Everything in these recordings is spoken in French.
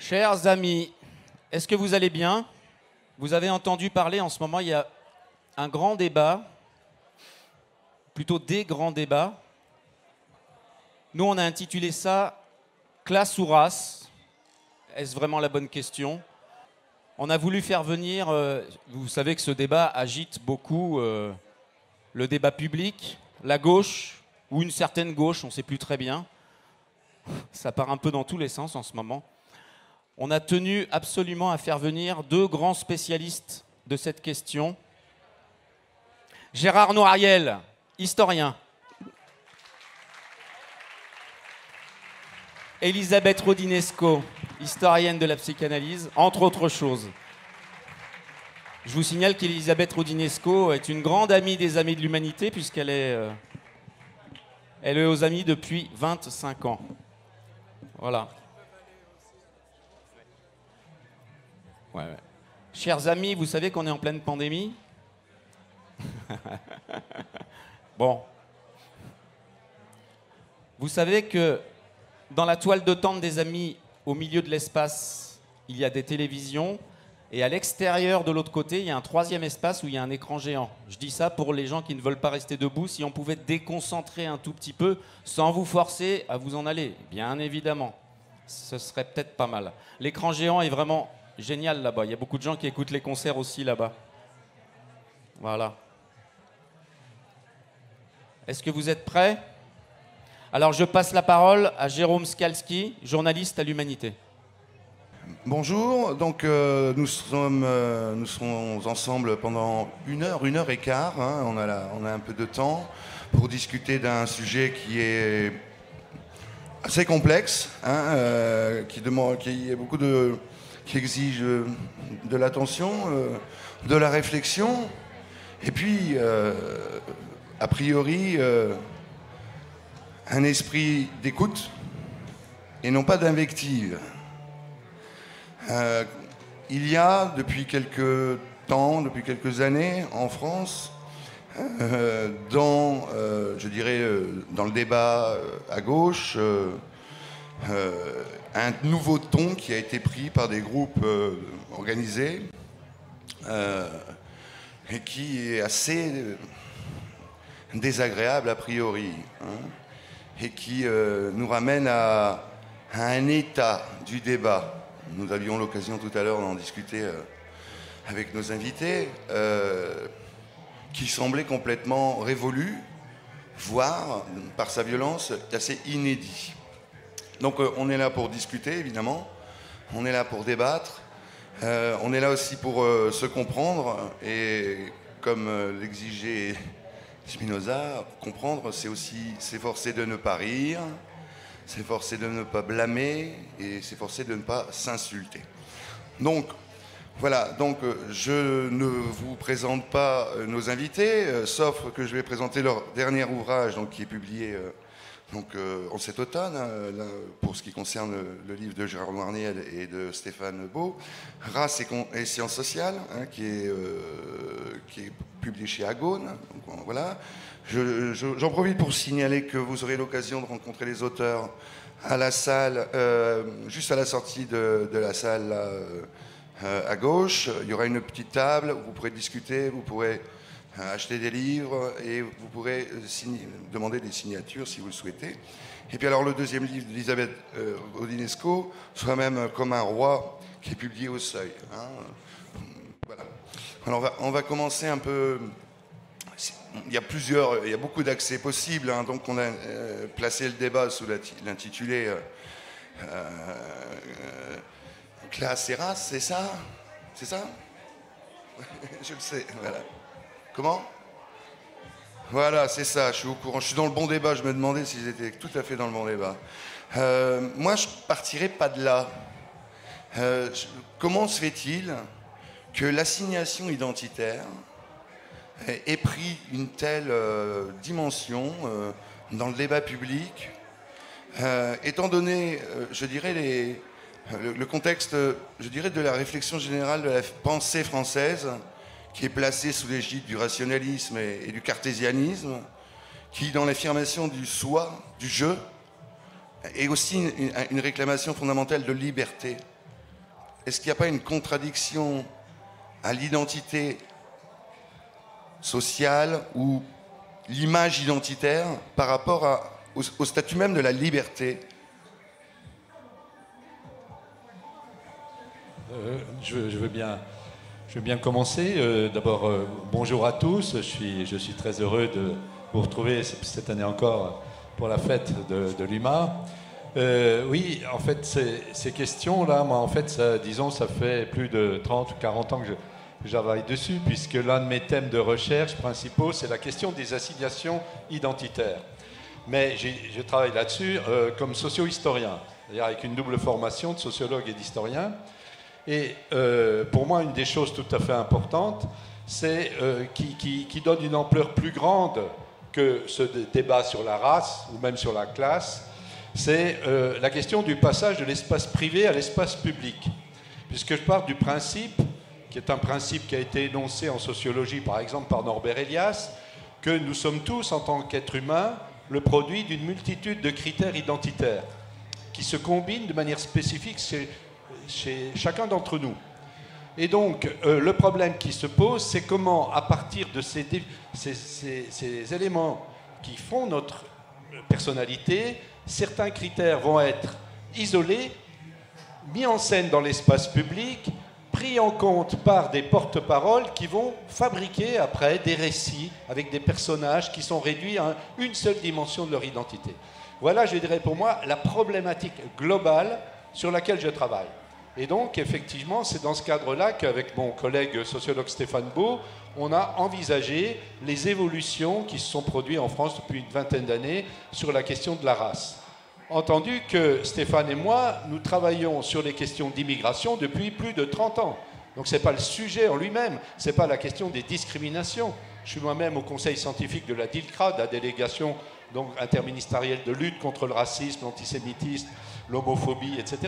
Chers amis, est-ce que vous allez bien? Vous avez entendu parler en ce moment, il y a un grand débat, plutôt des grands débats. Nous, on a intitulé ça « Classe ou race ?» Est-ce vraiment la bonne question? On a voulu faire venir, vous savez que ce débat agite beaucoup le débat public, la gauche, ou une certaine gauche, on ne sait plus très bien. Ça part un peu dans tous les sens en ce moment. On a tenu absolument à faire venir deux grands spécialistes de cette question. Gérard Noiriel, historien. Elisabeth Rodinesco, historienne de la psychanalyse, entre autres choses. Je vous signale qu'Elisabeth Rodinesco est une grande amie des Amis de l'Humanité, puisqu'elle est, elle est aux Amis depuis 25 ans. Voilà. Ouais. Chers amis, vous savez qu'on est en pleine pandémie? Bon. Vous savez que dans la toile de tente des Amis, au milieu de l'espace, il y a des télévisions, et à l'extérieur, de l'autre côté, il y a un troisième espace où il y a un écran géant. Je dis ça pour les gens qui ne veulent pas rester debout, si on pouvait déconcentrer un tout petit peu, sans vous forcer à vous en aller, bien évidemment. Ce serait peut-être pas mal. L'écran géant est vraiment génial là-bas. Il y a beaucoup de gens qui écoutent les concerts aussi là-bas. Voilà. Est-ce que vous êtes prêts? Alors je passe la parole à Jérôme Skalski, journaliste à l'Humanité. Bonjour, donc nous serons ensemble pendant une heure et quart. Hein. On a un peu de temps pour discuter d'un sujet qui est assez complexe, hein, qui exige de l'attention, de la réflexion, et puis, a priori, un esprit d'écoute et non pas d'invective. Il y a depuis quelques temps, depuis quelques années en France, dans le débat à gauche, un nouveau ton qui a été pris par des groupes organisés et qui est assez désagréable a priori, hein, et qui nous ramène à un état du débat. Nous avions l'occasion tout à l'heure d'en discuter avec nos invités, qui semblait complètement révolu, voire, par sa violence, assez inédit. Donc on est là pour discuter, évidemment, on est là pour débattre, on est là aussi pour se comprendre, et comme l'exigeait Spinoza, comprendre, c'est aussi s'efforcer de ne pas rire, s'efforcer de ne pas blâmer et s'efforcer de ne pas s'insulter. Donc, voilà, je ne vous présente pas nos invités, sauf que je vais présenter leur dernier ouvrage qui est publié en cet automne, là, pour ce qui concerne le livre de Gérard Noiriel et de Stéphane Beau, Race et sciences sociales, hein, qui est publié chez Agone. Donc, voilà. J'en profite pour signaler que vous aurez l'occasion de rencontrer les auteurs à la salle, juste à la sortie de la salle là, à gauche. Il y aura une petite table où vous pourrez discuter, vous pourrez acheter des livres et vous pourrez demander des signatures si vous le souhaitez. Et puis alors le deuxième livre d'Elisabeth Rodinesco, Soi-même comme un roi, qui est publié au Seuil. Hein. Voilà. Alors on va commencer un peu. Il y a beaucoup d'accès possibles, hein, donc on a placé le débat sous l'intitulé Classe et race, c'est ça? C'est ça? Je le sais, voilà. Comment? Voilà, c'est ça, je suis au courant. Je suis dans le bon débat, je me demandais s'ils étaient tout à fait dans le bon débat. Moi, je partirais pas de là. Comment se fait-il que l'assignation identitaire ait pris une telle dimension dans le débat public, étant donné, je dirais, le contexte, je dirais, de la réflexion générale de la pensée française, qui est placée sous l'égide du rationalisme et du cartésianisme, qui, dans l'affirmation du soi, du je, est aussi une réclamation fondamentale de liberté. est-ce qu'il n'y a pas une contradiction à l'identité sociale ou l'image identitaire par rapport au statut même de la liberté? Je veux bien commencer. D'abord, bonjour à tous. Je suis très heureux de vous retrouver cette année encore pour la fête de l'UMA. Oui, en fait, ces questions-là, moi, en fait, ça fait plus de 30 ou 40 ans que je travaille dessus, puisque l'un de mes thèmes de recherche principaux, c'est la question des assignations identitaires. Mais je travaille là-dessus comme socio-historien, c'est-à-dire avec une double formation de sociologue et d'historien. Et pour moi, une des choses tout à fait importantes, c'est qui donne une ampleur plus grande que ce débat sur la race ou même sur la classe, c'est la question du passage de l'espace privé à l'espace public. Puisque je pars du principe, qui est un principe qui a été énoncé en sociologie, par exemple, par Norbert Elias, que nous sommes tous, en tant qu'êtres humains, le produit d'une multitude de critères identitaires qui se combinent de manière spécifique chez chacun d'entre nous. Et donc, le problème qui se pose, c'est comment, à partir de ces éléments qui font notre personnalité, certains critères vont être isolés, mis en scène dans l'espace public, pris en compte par des porte-paroles qui vont fabriquer après des récits avec des personnages qui sont réduits à une seule dimension de leur identité. Voilà, je dirais pour moi, la problématique globale sur laquelle je travaille. Et donc, effectivement, c'est dans ce cadre-là qu'avec mon collègue sociologue Stéphane Beau, on a envisagé les évolutions qui se sont produites en France depuis une vingtaine d'années sur la question de la race. Entendu que Stéphane et moi, nous travaillons sur les questions d'immigration depuis plus de 30 ans. Donc ce n'est pas le sujet en lui-même, ce n'est pas la question des discriminations. Je suis moi-même au conseil scientifique de la DILCRA, de la délégation donc, interministérielle de lutte contre le racisme, l'antisémitisme, l'homophobie, etc.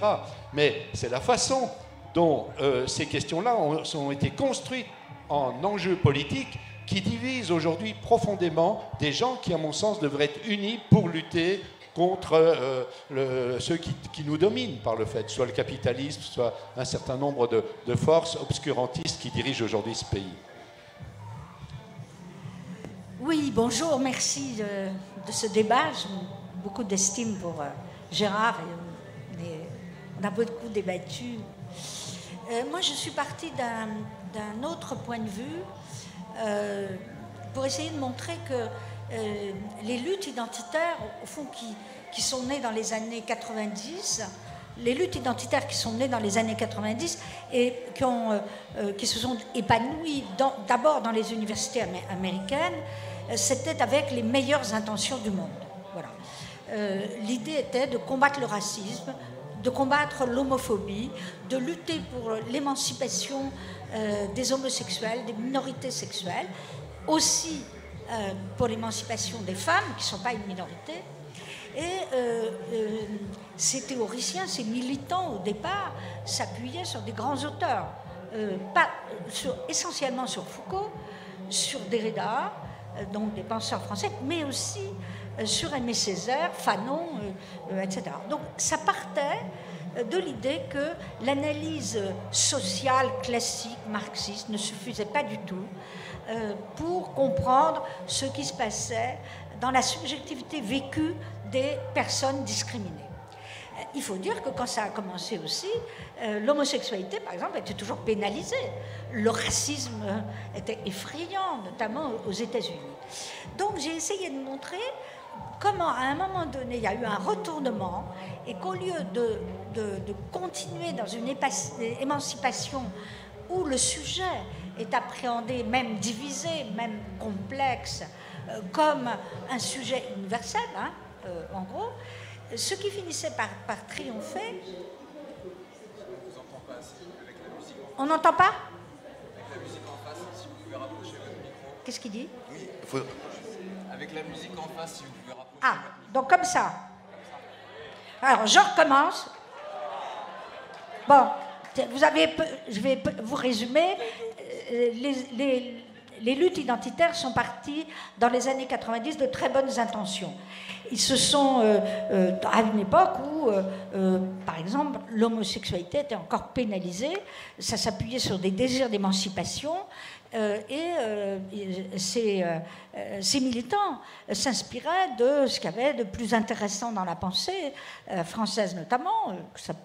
Mais c'est la façon dont ces questions-là ont été construites en enjeux politiques qui divisent aujourd'hui profondément des gens qui, à mon sens, devraient être unis pour lutter contre ceux qui nous dominent par le fait, soit le capitalisme, soit un certain nombre de forces obscurantistes qui dirigent aujourd'hui ce pays. Oui, bonjour, merci de ce débat. J'ai beaucoup d'estime pour Gérard. On a beaucoup débattu. Moi, je suis partie d'un autre point de vue pour essayer de montrer que les luttes identitaires, au fond, qui sont nées dans les années 90, les luttes identitaires qui sont nées dans les années 90 et qui se sont épanouies d'abord dans les universités américaines, c'était avec les meilleures intentions du monde. Voilà. L'idée était de combattre le racisme, de combattre l'homophobie, de lutter pour l'émancipation des homosexuels, des minorités sexuelles, aussi pour l'émancipation des femmes, qui ne sont pas une minorité. Et ces théoriciens, ces militants, au départ, s'appuyaient sur des grands auteurs, essentiellement sur Foucault, sur Derrida, donc des penseurs français, mais aussi sur Aimé Césaire, Fanon, etc. Donc ça partait de l'idée que l'analyse sociale classique marxiste ne suffisait pas du tout pour comprendre ce qui se passait dans la subjectivité vécue des personnes discriminées. Il faut dire que quand ça a commencé aussi, l'homosexualité, par exemple, était toujours pénalisée. Le racisme était effrayant, notamment aux États-Unis. Donc j'ai essayé de montrer comment, à un moment donné, il y a eu un retournement et qu'au lieu de continuer dans une émancipation où le sujet est appréhendé, même divisé, même complexe, comme un sujet universel, hein, en gros, ce qui finissait par triompher... On n'entend pas? Avec la musique en face, si vous pouvez rapprocher votre micro. Qu'est-ce qu'il dit? Oui, Avec la musique en face, si vous pouvez rapprocher Ah, votre micro. donc comme ça. Alors, je recommence. Bon, je vais vous résumer. les luttes identitaires sont parties dans les années 90 de très bonnes intentions. Ils se sont, à une époque où, par exemple, l'homosexualité était encore pénalisée, ça s'appuyait sur des désirs d'émancipation, ces militants s'inspiraient de ce qu'il y avait de plus intéressant dans la pensée française notamment,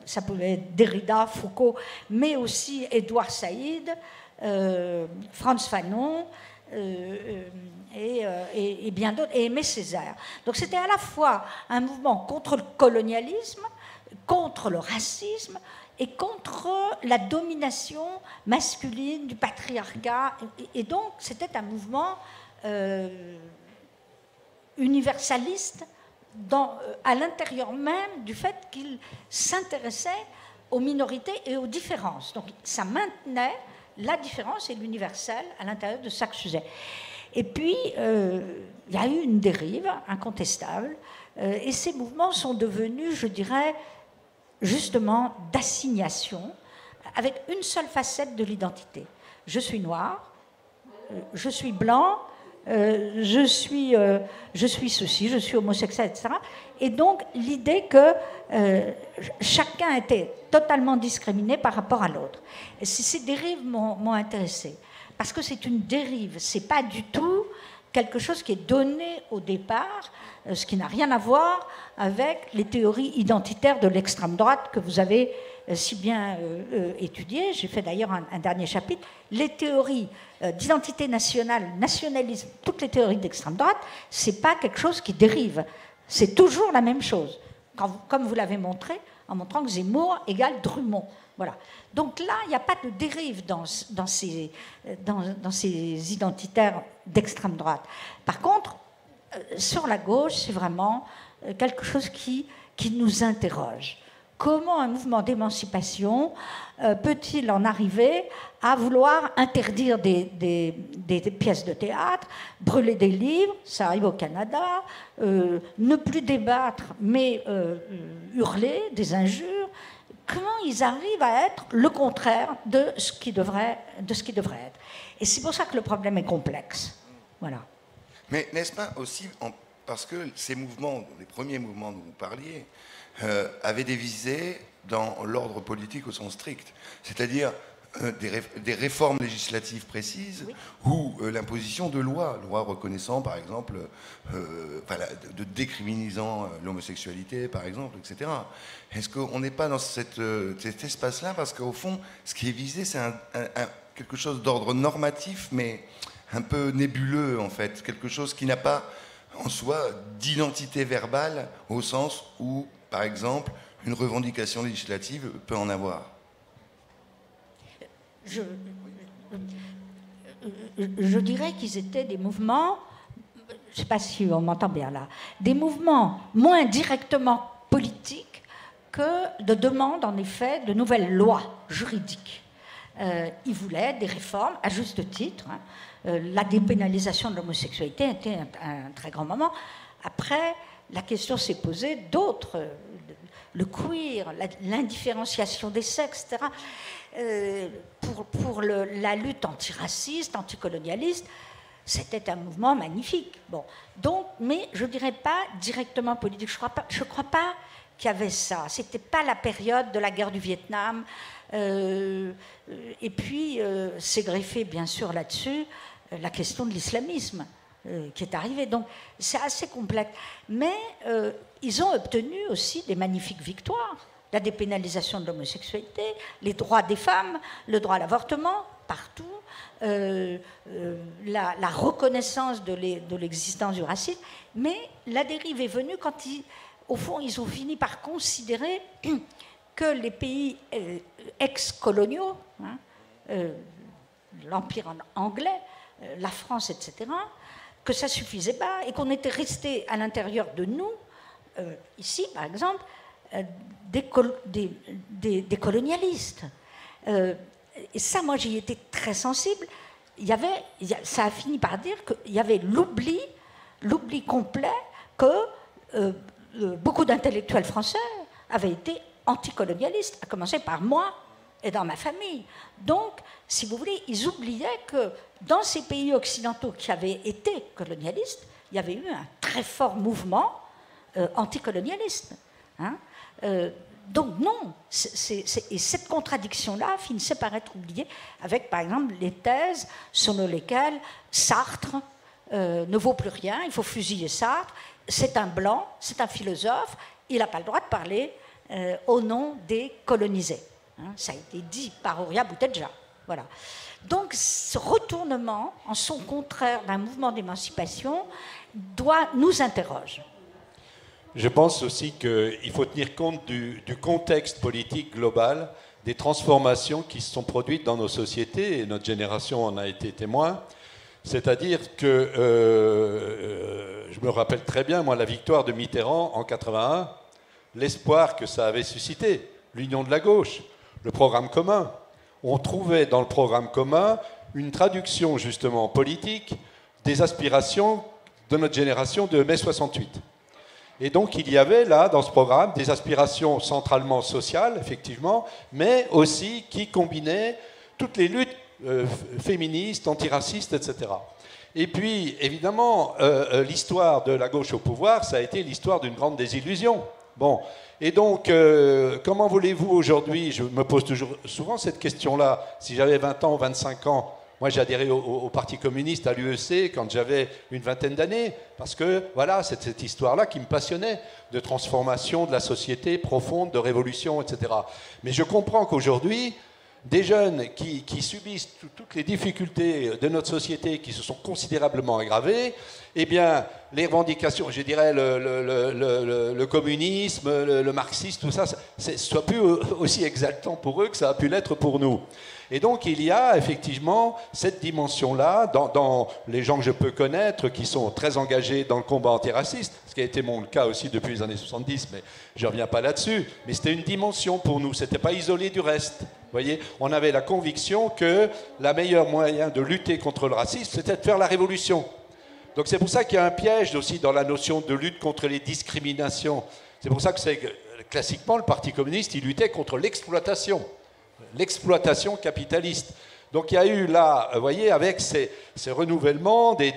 ça pouvait être Derrida, Foucault, mais aussi Édouard Saïd, Frantz Fanon, et bien d'autres, et Aimé Césaire. Donc c'était à la fois un mouvement contre le colonialisme, contre le racisme et contre la domination masculine du patriarcat. Et donc c'était un mouvement universaliste à l'intérieur même du fait qu'il s'intéressait aux minorités et aux différences. Donc ça maintenait la différence et l'universel à l'intérieur de chaque sujet. Et puis, il y a eu une dérive incontestable, et ces mouvements sont devenus, je dirais, justement d'assignation, avec une seule facette de l'identité. Je suis noir, je suis blanc, je suis ceci, je suis homosexuel, etc. Et donc, l'idée que chacun était totalement discriminé par rapport à l'autre. Et ces dérives m'ont intéressée. Parce que c'est une dérive, ce n'est pas du tout quelque chose qui est donné au départ, ce qui n'a rien à voir avec les théories identitaires de l'extrême droite que vous avez si bien étudiées. J'ai fait d'ailleurs un dernier chapitre. Les théories d'identité nationale, nationalisme, toutes les théories d'extrême droite, ce n'est pas quelque chose qui dérive. C'est toujours la même chose, comme vous l'avez montré, en montrant que Zemmour égale Drummond. Voilà. Donc là, il n'y a pas de dérive dans ces identitaires d'extrême droite. Par contre, sur la gauche, c'est vraiment quelque chose qui nous interroge. Comment un mouvement d'émancipation peut-il en arriver à vouloir interdire des pièces de théâtre, brûler des livres, ça arrive au Canada, ne plus débattre, mais hurler des injures? Comment ils arrivent à être le contraire de ce qui devrait être? Et c'est pour ça que le problème est complexe. Voilà. Mais n'est-ce pas aussi, parce que ces mouvements, les premiers mouvements dont vous parliez, avaient des visées dans l'ordre politique au sens strict, c'est-à-dire des réformes législatives précises, oui, ou l'imposition de lois reconnaissant par exemple, de décriminalisant l'homosexualité par exemple, etc. Est-ce qu'on n'est pas dans cet espace-là? Parce qu'au fond, ce qui est visé, c'est quelque chose d'ordre normatif, mais un peu nébuleux en fait, quelque chose qui n'a pas en soi d'identité verbale au sens où, par exemple, une revendication législative peut en avoir. Je dirais qu'ils étaient des mouvements, je ne sais pas si on m'entend bien là, des mouvements moins directement politiques que de demande en effet de nouvelles lois juridiques. Ils voulaient des réformes, à juste titre. La dépénalisation de l'homosexualité était un très grand moment. Après, la question s'est posée d'autres, le queer, l'indifférenciation des sexes, etc. Pour la lutte antiraciste, anticolonialiste, c'était un mouvement magnifique. Bon, donc, mais je ne dirais pas directement politique. Je crois pas qu'il y avait ça. C'était pas la période de la guerre du Vietnam. Et puis, s'est greffé bien sûr là-dessus la question de l'islamisme qui est arrivée. Donc, c'est assez complexe. Mais ils ont obtenu aussi des magnifiques victoires. La dépénalisation de l'homosexualité, les droits des femmes, le droit à l'avortement, partout, la reconnaissance de l'existence du racisme. Mais la dérive est venue quand, au fond, ils ont fini par considérer que les pays ex-coloniaux, l'Empire anglais, la France, etc., que ça suffisait pas et qu'on était resté à l'intérieur de nous, ici, par exemple, des colonialistes. Et ça, moi, j'y étais très sensible. Ça a fini par dire qu'il y avait l'oubli complet que beaucoup d'intellectuels français avaient été anticolonialistes, à commencer par moi, et dans ma famille. Donc, si vous voulez, ils oubliaient que dans ces pays occidentaux qui avaient été colonialistes, il y avait eu un très fort mouvement anticolonialiste. Hein. Donc non, et cette contradiction-là finissait par être oubliée avec, par exemple, les thèses selon lesquelles Sartre ne vaut plus rien, il faut fusiller Sartre, c'est un blanc, c'est un philosophe, il n'a pas le droit de parler au nom des colonisés. Hein, ça a été dit par Horia Boutedja. Voilà. Donc ce retournement en son contraire d'un mouvement d'émancipation nous interroge. Je pense aussi qu'il faut tenir compte du contexte politique global, des transformations qui se sont produites dans nos sociétés, et notre génération en a été témoin. C'est-à-dire que, je me rappelle très bien, moi, la victoire de Mitterrand en 81, l'espoir que ça avait suscité, l'union de la gauche, le programme commun. On trouvait dans le programme commun une traduction, justement, politique des aspirations de notre génération de mai 68. Et donc, il y avait là, dans ce programme, des aspirations centralement sociales, effectivement, mais aussi qui combinaient toutes les luttes féministes, antiracistes, etc. Et puis, évidemment, l'histoire de la gauche au pouvoir, ça a été l'histoire d'une grande désillusion. Bon. Et donc, comment voulez-vous aujourd'hui, je me pose toujours souvent cette question-là, si j'avais 20 ans ou 25 ans, moi, j'ai adhéré au Parti communiste, à l'UEC, quand j'avais une vingtaine d'années, parce que, voilà, c'est cette histoire-là qui me passionnait, de transformation de la société profonde, de révolution, etc. Mais je comprends qu'aujourd'hui, des jeunes qui subissent toutes les difficultés de notre société, qui se sont considérablement aggravées, eh bien, les revendications, je dirais, le communisme, le marxisme, tout ça, soit plus aussi exaltant pour eux que ça a pu l'être pour nous. Et donc, il y a effectivement cette dimension-là dans les gens que je peux connaître qui sont très engagés dans le combat antiraciste, ce qui a été mon cas aussi depuis les années 70, mais je ne reviens pas là-dessus. Mais c'était une dimension pour nous, ce n'était pas isolé du reste. Vous voyez, on avait la conviction que le meilleur moyen de lutter contre le racisme, c'était de faire la révolution. Donc c'est pour ça qu'il y a un piège aussi dans la notion de lutte contre les discriminations. C'est pour ça que classiquement, le Parti communiste, il luttait contre l'exploitation capitaliste. Donc il y a eu là, vous voyez, avec ces renouvellements, des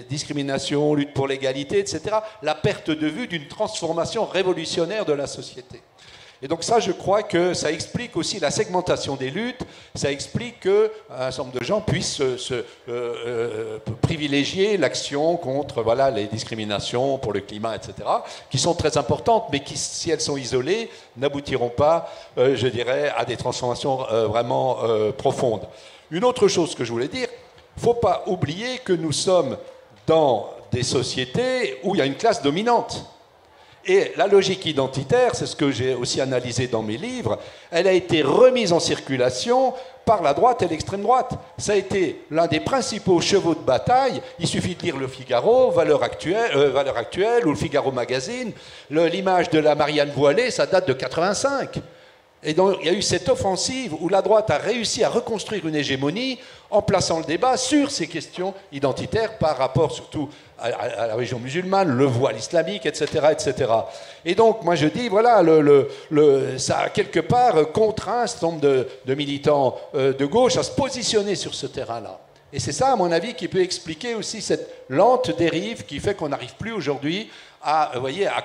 discriminations, lutte pour l'égalité, etc., la perte de vue d'une transformation révolutionnaire de la société. Et donc ça, je crois que ça explique aussi la segmentation des luttes, ça explique qu'un certain nombre de gens puissent privilégier l'action contre voilà, les discriminations pour le climat, etc., qui sont très importantes, mais qui, si elles sont isolées, n'aboutiront pas, je dirais, à des transformations vraiment profondes. Une autre chose que je voulais dire, il ne faut pas oublier que nous sommes dans des sociétés où il y a une classe dominante. Et la logique identitaire, c'est ce que j'ai aussi analysé dans mes livres, elle a été remise en circulation par la droite et l'extrême droite. Ça a été l'un des principaux chevaux de bataille. Il suffit de lire Le Figaro, Valeurs Actuelles ou Le Figaro Magazine. L'image de la Marianne Voilée, ça date de 85. Et donc, il y a eu cette offensive où la droite a réussi à reconstruire une hégémonie en plaçant le débat sur ces questions identitaires par rapport surtout à la religion musulmane, le voile islamique, etc., etc. Et donc, moi je dis, voilà, ça a quelque part contraint un certain nombre de militants de gauche à se positionner sur ce terrain-là. Et c'est ça, à mon avis, qui peut expliquer aussi cette lente dérive qui fait qu'on n'arrive plus aujourd'hui à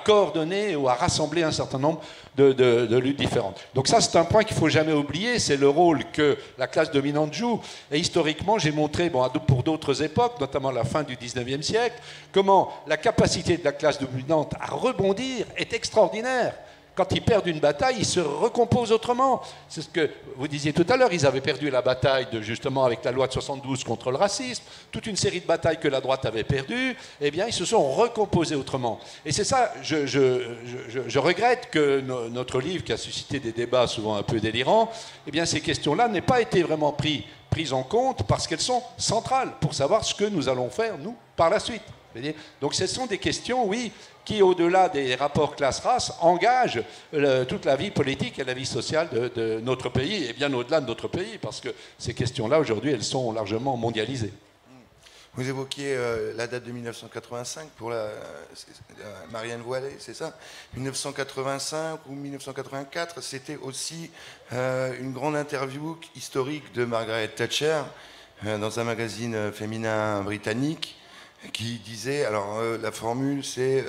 coordonner ou à rassembler un certain nombre de luttes différentes. Donc ça, c'est un point qu'il ne faut jamais oublier, c'est le rôle que la classe dominante joue. Et historiquement, j'ai montré, pour d'autres époques, notamment la fin du 19e siècle, comment la capacité de la classe dominante à rebondir est extraordinaire. Quand ils perdent une bataille, ils se recomposent autrement. C'est ce que vous disiez tout à l'heure, ils avaient perdu la bataille justement avec la loi de 72 contre le racisme, toute une série de batailles que la droite avait perdues, eh bien ils se sont recomposés autrement. Et c'est ça, je regrette que notre livre, qui a suscité des débats souvent un peu délirants, eh bien ces questions-là n'aient pas été vraiment prises en compte parce qu'elles sont centrales pour savoir ce que nous allons faire, nous, par la suite. Donc ce sont des questions, oui, qui, au-delà des rapports classe-race, engagent toute la vie politique et la vie sociale de notre pays, et bien au-delà de notre pays, parce que ces questions-là, aujourd'hui, elles sont largement mondialisées. Vous évoquiez la date de 1985 pour Marianne Voilet, c'est ça? 1985 ou 1984, c'était aussi une grande interview historique de Margaret Thatcher dans un magazine féminin britannique qui disait, alors la formule c'est,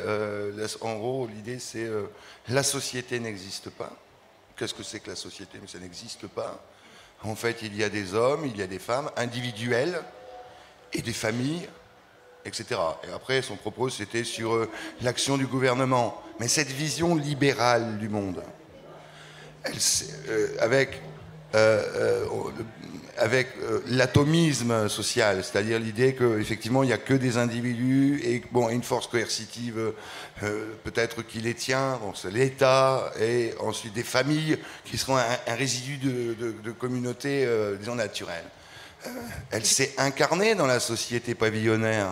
en gros l'idée c'est la société n'existe pas. Qu'est-ce que c'est que la société? Mais ça n'existe pas. En fait, il y a des hommes, il y a des femmes individuelles et des familles, etc. Et après, son propos, c'était sur l'action du gouvernement. Mais cette vision libérale du monde, avec l'atomisme social, c'est-à-dire l'idée qu'effectivement, il n'y a que des individus et bon, une force coercitive, peut-être qui les tient, bon, c'est l'État, et ensuite des familles qui seront un résidu de communauté, disons, naturelle. Elle s'est incarnée dans la société pavillonnaire.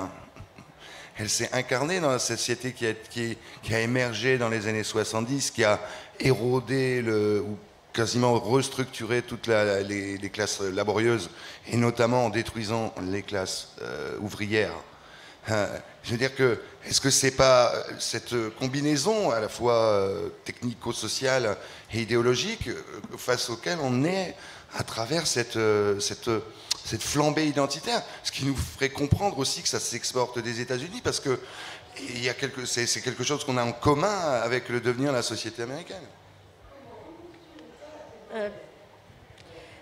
Elle s'est incarnée dans la société qui a émergé dans les années 70, qui a érodé ou quasiment restructuré toutes les classes laborieuses, et notamment en détruisant les classes ouvrières. Je veux dire que, est-ce que c'est pas cette combinaison à la fois technico-sociale et idéologique face auquel on est à travers cette flambée identitaire, ce qui nous ferait comprendre aussi que ça s'exporte des États-Unis, parce que c'est quelque chose qu'on a en commun avec le devenir de la société américaine.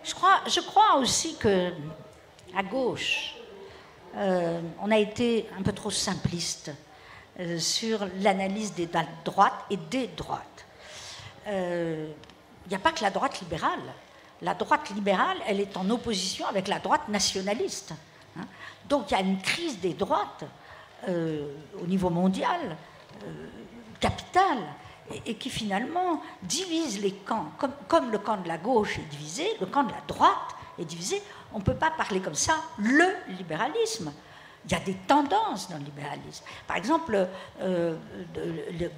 Je crois aussi que à gauche, on a été un peu trop simpliste sur l'analyse des droites et des droites. Il n'y a pas que la droite libérale. La droite libérale, elle est en opposition avec la droite nationaliste. Hein. Donc il y a une crise des droites au niveau mondial, capitale, et qui finalement divise les camps. Comme le camp de la gauche est divisé, le camp de la droite est divisé. On ne peut pas parler comme ça le libéralisme. Il y a des tendances dans le libéralisme. Par exemple,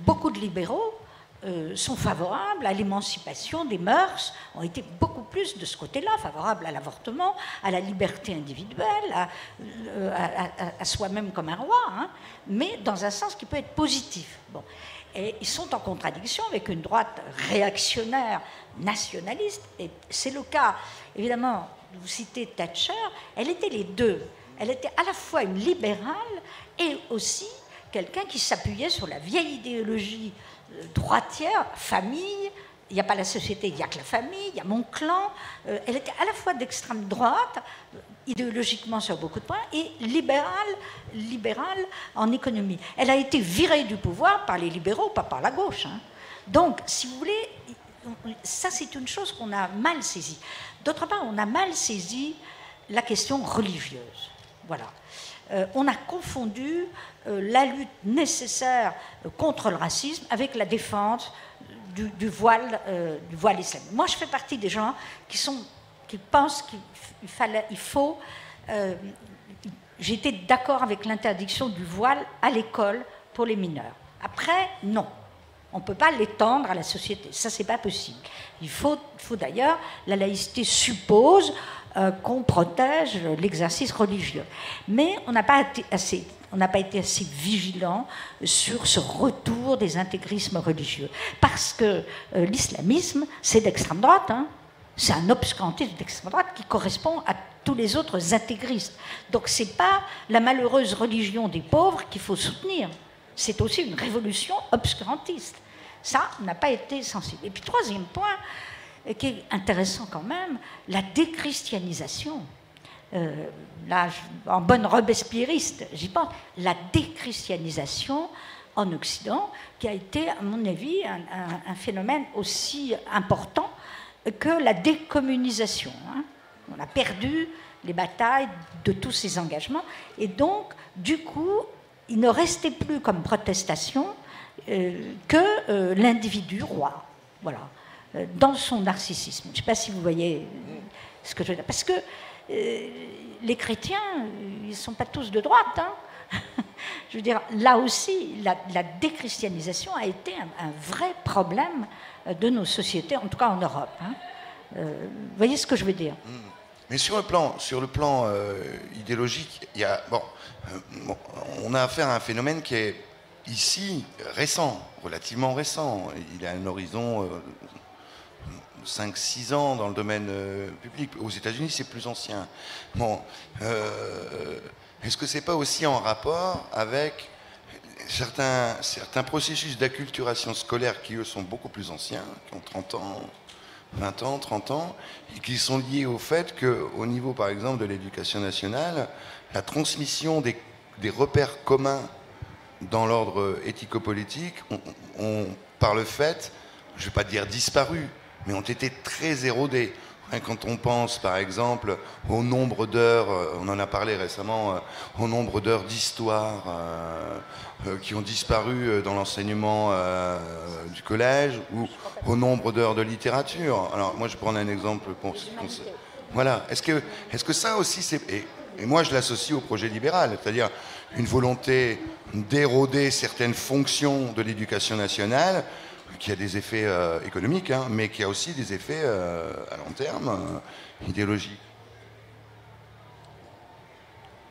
beaucoup de libéraux sont favorables à l'émancipation des mœurs, ont été beaucoup plus de ce côté-là, favorables à l'avortement, à la liberté individuelle, à soi-même comme un roi, hein, mais dans un sens qui peut être positif. Bon. Et ils sont en contradiction avec une droite réactionnaire, nationaliste, et c'est le cas, évidemment, vous citez Thatcher, elle était les deux. Elle était à la fois une libérale et aussi quelqu'un qui s'appuyait sur la vieille idéologie droitière, famille, il n'y a pas la société, il n'y a que la famille, il y a mon clan. Elle était à la fois d'extrême droite, idéologiquement sur beaucoup de points, et libérale en économie. Elle a été virée du pouvoir par les libéraux, pas par la gauche. Hein. Donc, si vous voulez, ça c'est une chose qu'on a mal saisie. D'autre part, on a mal saisi la question religieuse. Voilà. On a confondu la lutte nécessaire contre le racisme avec la défense du voile islamique. Moi, je fais partie des gens qui pensent qu'il faut... J'étais d'accord avec l'interdiction du voile à l'école pour les mineurs. Après, non. On ne peut pas l'étendre à la société. Ça, c'est pas possible. Il faut d'ailleurs... La laïcité suppose qu'on protège l'exercice religieux. Mais on n'a pas été assez vigilant sur ce retour des intégrismes religieux. Parce que l'islamisme, c'est d'extrême droite. Hein. C'est un obscurantisme d'extrême droite qui correspond à tous les autres intégristes. Donc ce n'est pas la malheureuse religion des pauvres qu'il faut soutenir. C'est aussi une révolution obscurantiste. Ça n'a pas été sensible. Et puis troisième point, qui est intéressant quand même, la déchristianisation. Là, en bonne robespierriste, j'y pense, la déchristianisation en Occident, qui a été, à mon avis, un phénomène aussi important que la décommunisation. Hein. On a perdu les batailles de tous ces engagements, et donc, du coup, il ne restait plus comme protestation que l'individu roi. Voilà. Dans son narcissisme. Je ne sais pas si vous voyez ce que je veux dire. Parce que les chrétiens, ils ne sont pas tous de droite. Hein. Je veux dire, là aussi, la déchristianisation a été un vrai problème de nos sociétés, en tout cas en Europe. Hein. Vous voyez ce que je veux dire? Mais sur le plan idéologique, il y a, on a affaire à un phénomène qui est ici récent, relativement récent. Il a un horizon 5-6 ans dans le domaine public. Aux États-Unis, c'est plus ancien. Est-ce que c'est pas aussi en rapport avec certains processus d'acculturation scolaire qui, eux, sont beaucoup plus anciens, qui ont 30 ans, 20 ans, 30 ans, et qui sont liés au fait qu'au niveau, par exemple, de l'éducation nationale, la transmission des repères communs dans l'ordre éthico-politique ont, par le fait, je ne vais pas dire disparu, mais ont été très érodés. Quand on pense, par exemple, au nombre d'heures, on en a parlé récemment, au nombre d'heures d'histoire qui ont disparu dans l'enseignement du collège, ou au nombre d'heures de littérature. Alors, moi, je prends un exemple. Voilà. Est-ce que ça aussi, c'est... Et moi, je l'associe au projet libéral, c'est-à-dire une volonté d'éroder certaines fonctions de l'éducation nationale, qui a des effets économiques, hein, mais qui a aussi des effets à long terme, idéologiques.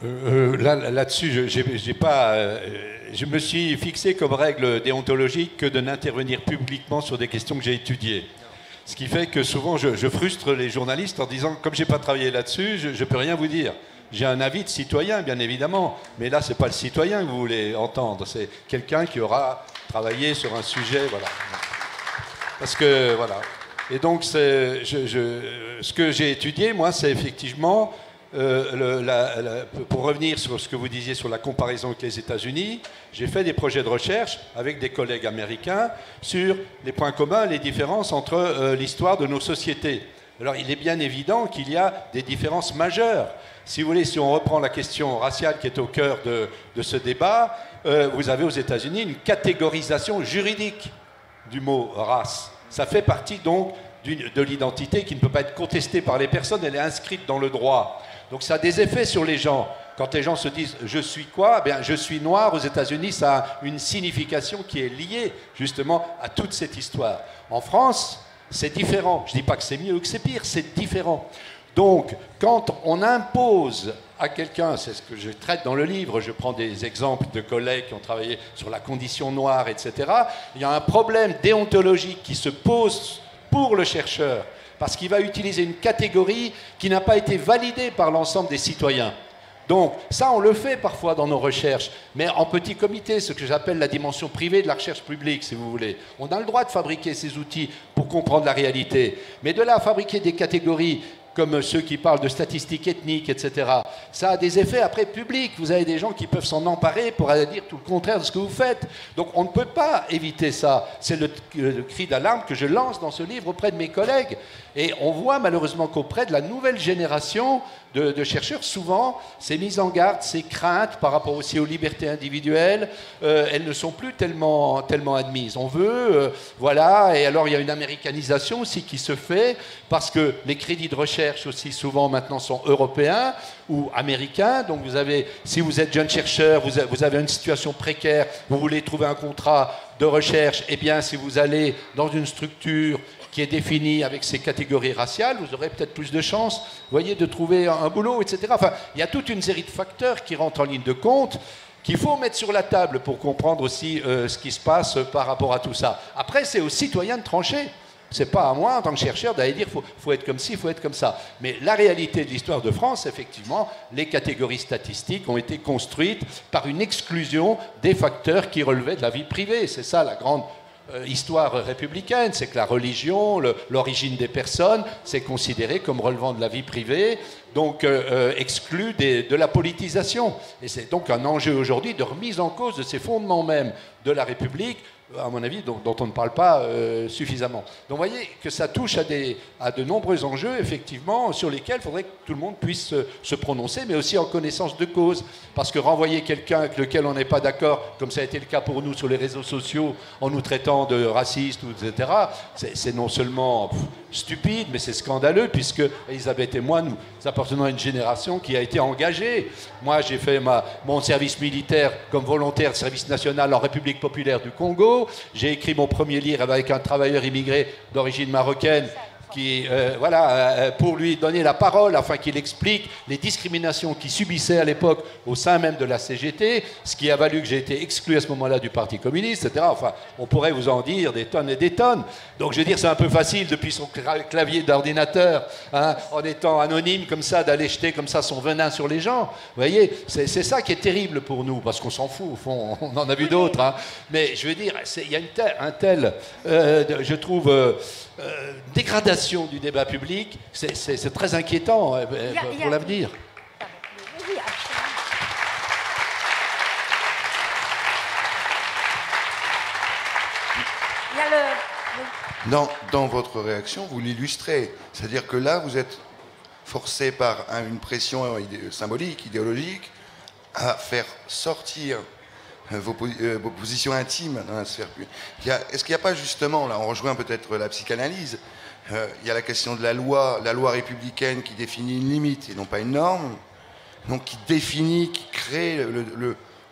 Là-dessus, je me suis fixé comme règle déontologique que de n'intervenir publiquement sur des questions que j'ai étudiées. Ce qui fait que souvent, je frustre les journalistes en disant, comme je n'ai pas travaillé là-dessus, je ne peux rien vous dire. J'ai un avis de citoyen, bien évidemment, mais là, ce n'est pas le citoyen que vous voulez entendre, c'est quelqu'un qui aura travaillé sur un sujet, voilà. Parce que, voilà. Et donc, ce que j'ai étudié, moi, c'est effectivement, pour revenir sur ce que vous disiez sur la comparaison avec les États-Unis, j'ai fait des projets de recherche avec des collègues américains sur les points communs, les différences entre l'histoire de nos sociétés. Alors, il est bien évident qu'il y a des différences majeures. Si vous voulez, si on reprend la question raciale qui est au cœur de ce débat, vous avez aux États-Unis une catégorisation juridique du mot race. Ça fait partie donc de l'identité qui ne peut pas être contestée par les personnes, elle est inscrite dans le droit. Donc ça a des effets sur les gens. Quand les gens se disent « je suis quoi ?» Eh bien, « je suis noir » aux États-Unis, ça a une signification qui est liée justement à toute cette histoire. En France, c'est différent. Je ne dis pas que c'est mieux ou que c'est pire, c'est différent. Donc, quand on impose à quelqu'un, c'est ce que je traite dans le livre, je prends des exemples de collègues qui ont travaillé sur la condition noire, etc., il y a un problème déontologique qui se pose pour le chercheur, parce qu'il va utiliser une catégorie qui n'a pas été validée par l'ensemble des citoyens. Donc, ça, on le fait parfois dans nos recherches, mais en petit comité, ce que j'appelle la dimension privée de la recherche publique, si vous voulez. On a le droit de fabriquer ces outils pour comprendre la réalité, mais de là à fabriquer des catégories comme ceux qui parlent de statistiques ethniques, etc. Ça a des effets après publics. Vous avez des gens qui peuvent s'en emparer pour aller dire tout le contraire de ce que vous faites. Donc on ne peut pas éviter ça. C'est le cri d'alarme que je lance dans ce livre auprès de mes collègues. Et on voit malheureusement qu'auprès de la nouvelle génération de chercheurs, souvent, ces mises en garde, ces craintes par rapport aussi aux libertés individuelles, elles ne sont plus tellement admises. On veut, voilà, et alors il y a une américanisation aussi qui se fait, parce que les crédits de recherche aussi souvent maintenant sont européens ou américains. Donc vous avez, si vous êtes jeune chercheur, vous avez une situation précaire, vous voulez trouver un contrat de recherche, eh bien si vous allez dans une structure qui est définie avec ces catégories raciales, vous aurez peut-être plus de chances, vous voyez, de trouver un boulot, etc. Enfin, il y a toute une série de facteurs qui rentrent en ligne de compte qu'il faut mettre sur la table pour comprendre aussi ce qui se passe par rapport à tout ça. Après, c'est aux citoyens de trancher. C'est pas à moi, en tant que chercheur, d'aller dire faut être comme ci, faut être comme ça. Mais la réalité de l'histoire de France, effectivement, les catégories statistiques ont été construites par une exclusion des facteurs qui relevaient de la vie privée. C'est ça la grande histoire républicaine, c'est que la religion, l'origine des personnes, c'est considéré comme relevant de la vie privée, donc exclu de la politisation. Et c'est donc un enjeu aujourd'hui de remise en cause de ces fondements même de la République, à mon avis, dont on ne parle pas suffisamment. Donc vous voyez que ça touche à de nombreux enjeux, effectivement, sur lesquels il faudrait que tout le monde puisse se prononcer, mais aussi en connaissance de cause. Parce que renvoyer quelqu'un avec lequel on n'est pas d'accord, comme ça a été le cas pour nous sur les réseaux sociaux, en nous traitant de racistes, etc., c'est non seulement stupide, mais c'est scandaleux, puisque Elisabeth et moi, nous appartenons à une génération qui a été engagée. Moi, j'ai fait mon service militaire comme volontaire de service national en République populaire du Congo. J'ai écrit mon premier livre avec un travailleur immigré d'origine marocaine pour lui donner la parole, afin qu'il explique les discriminations qu'il subissait à l'époque au sein même de la CGT, ce qui a valu que j'ai été exclu à ce moment-là du Parti communiste, etc. Enfin, on pourrait vous en dire des tonnes et des tonnes. Donc je veux dire, c'est un peu facile depuis son clavier d'ordinateur, hein, en étant anonyme comme ça, d'aller jeter comme ça son venin sur les gens. Vous voyez, c'est ça qui est terrible pour nous, parce qu'on s'en fout, au fond, on en a vu d'autres. Hein. Mais je veux dire, il y a je trouve, dégradation du débat public, c'est très inquiétant pour l'avenir. Oui, absolument. Il y a Dans votre réaction, vous l'illustrez. C'est-à-dire que là, vous êtes forcé par une pression symbolique, idéologique, à faire sortir vos positions intimes dans la sphère publique. Est-ce qu'il n'y a pas justement, là on rejoint peut-être la psychanalyse, il y a la question de la loi républicaine qui définit une limite et non pas une norme, donc qui définit, qui crée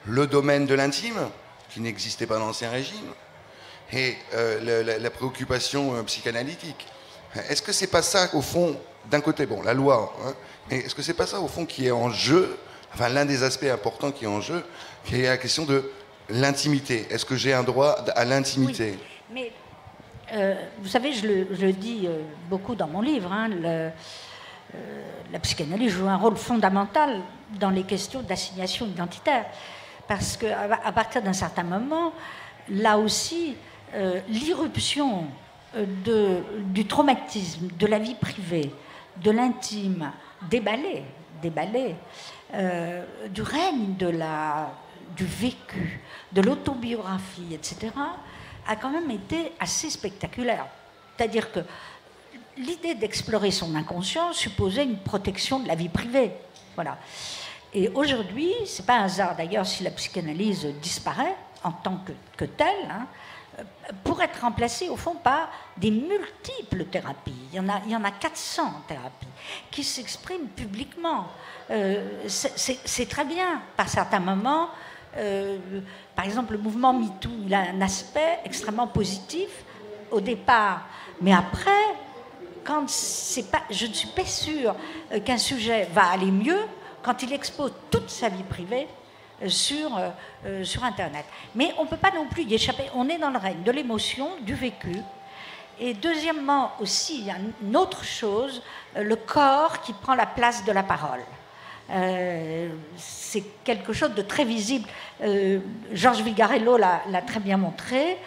le domaine de l'intime, qui n'existait pas dans l'Ancien Régime, et la préoccupation psychanalytique. Est-ce que c'est pas ça, au fond, d'un côté, bon, la loi, hein, mais est-ce que c'est pas ça, au fond, qui est en jeu, enfin, l'un des aspects importants qui est en jeu, qui est la question de l'intimité. Est-ce que j'ai un droit à l'intimité? Oui, mais vous savez, je le dis beaucoup dans mon livre, hein, la psychanalyse joue un rôle fondamental dans les questions d'assignation identitaire. Parce qu'à partir d'un certain moment, là aussi, l'irruption du traumatisme, de la vie privée, de l'intime, déballé, du règne du vécu, de l'autobiographie, etc., a quand même été assez spectaculaire. C'est-à-dire que l'idée d'explorer son inconscient supposait une protection de la vie privée. Voilà. Et aujourd'hui, c'est pas un hasard d'ailleurs si la psychanalyse disparaît en tant que telle, hein, pour être remplacée au fond par des multiples thérapies. Il y en a 400 thérapies qui s'expriment publiquement. C'est très bien. Par certains moments, par exemple, le mouvement MeToo, il a un aspect extrêmement positif au départ. Mais après, je ne suis pas sûre qu'un sujet va aller mieux quand il expose toute sa vie privée sur Internet. Mais on ne peut pas non plus y échapper. On est dans le règne de l'émotion, du vécu. Et deuxièmement aussi, il y a une autre chose, le corps qui prend la place de la parole. C'est quelque chose de très visible. Georges Vigarello l'a très bien montré.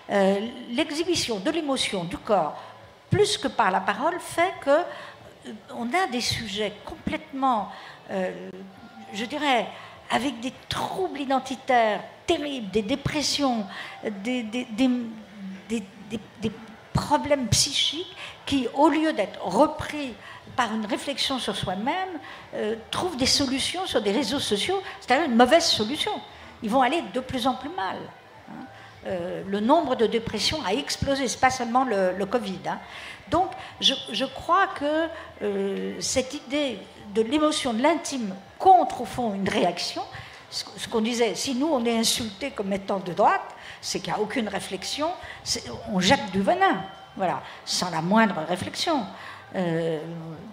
L'exhibition de l'émotion, du corps, plus que par la parole, fait qu'on a des sujets complètement, je dirais, avec des troubles identitaires terribles, des dépressions, des problèmes psychiques qui, au lieu d'être repris par une réflexion sur soi-même, trouvent des solutions sur des réseaux sociaux, c'est-à-dire une mauvaise solution. Ils vont aller de plus en plus mal. Hein. Le nombre de dépressions a explosé, ce n'est pas seulement le Covid. Hein. Donc, je crois que cette idée de l'émotion, de l'intime, contre, au fond, une réaction, ce qu'on disait, si nous, on est insulté comme étant de droite, c'est qu'il n'y a aucune réflexion, on jette du venin, voilà, sans la moindre réflexion.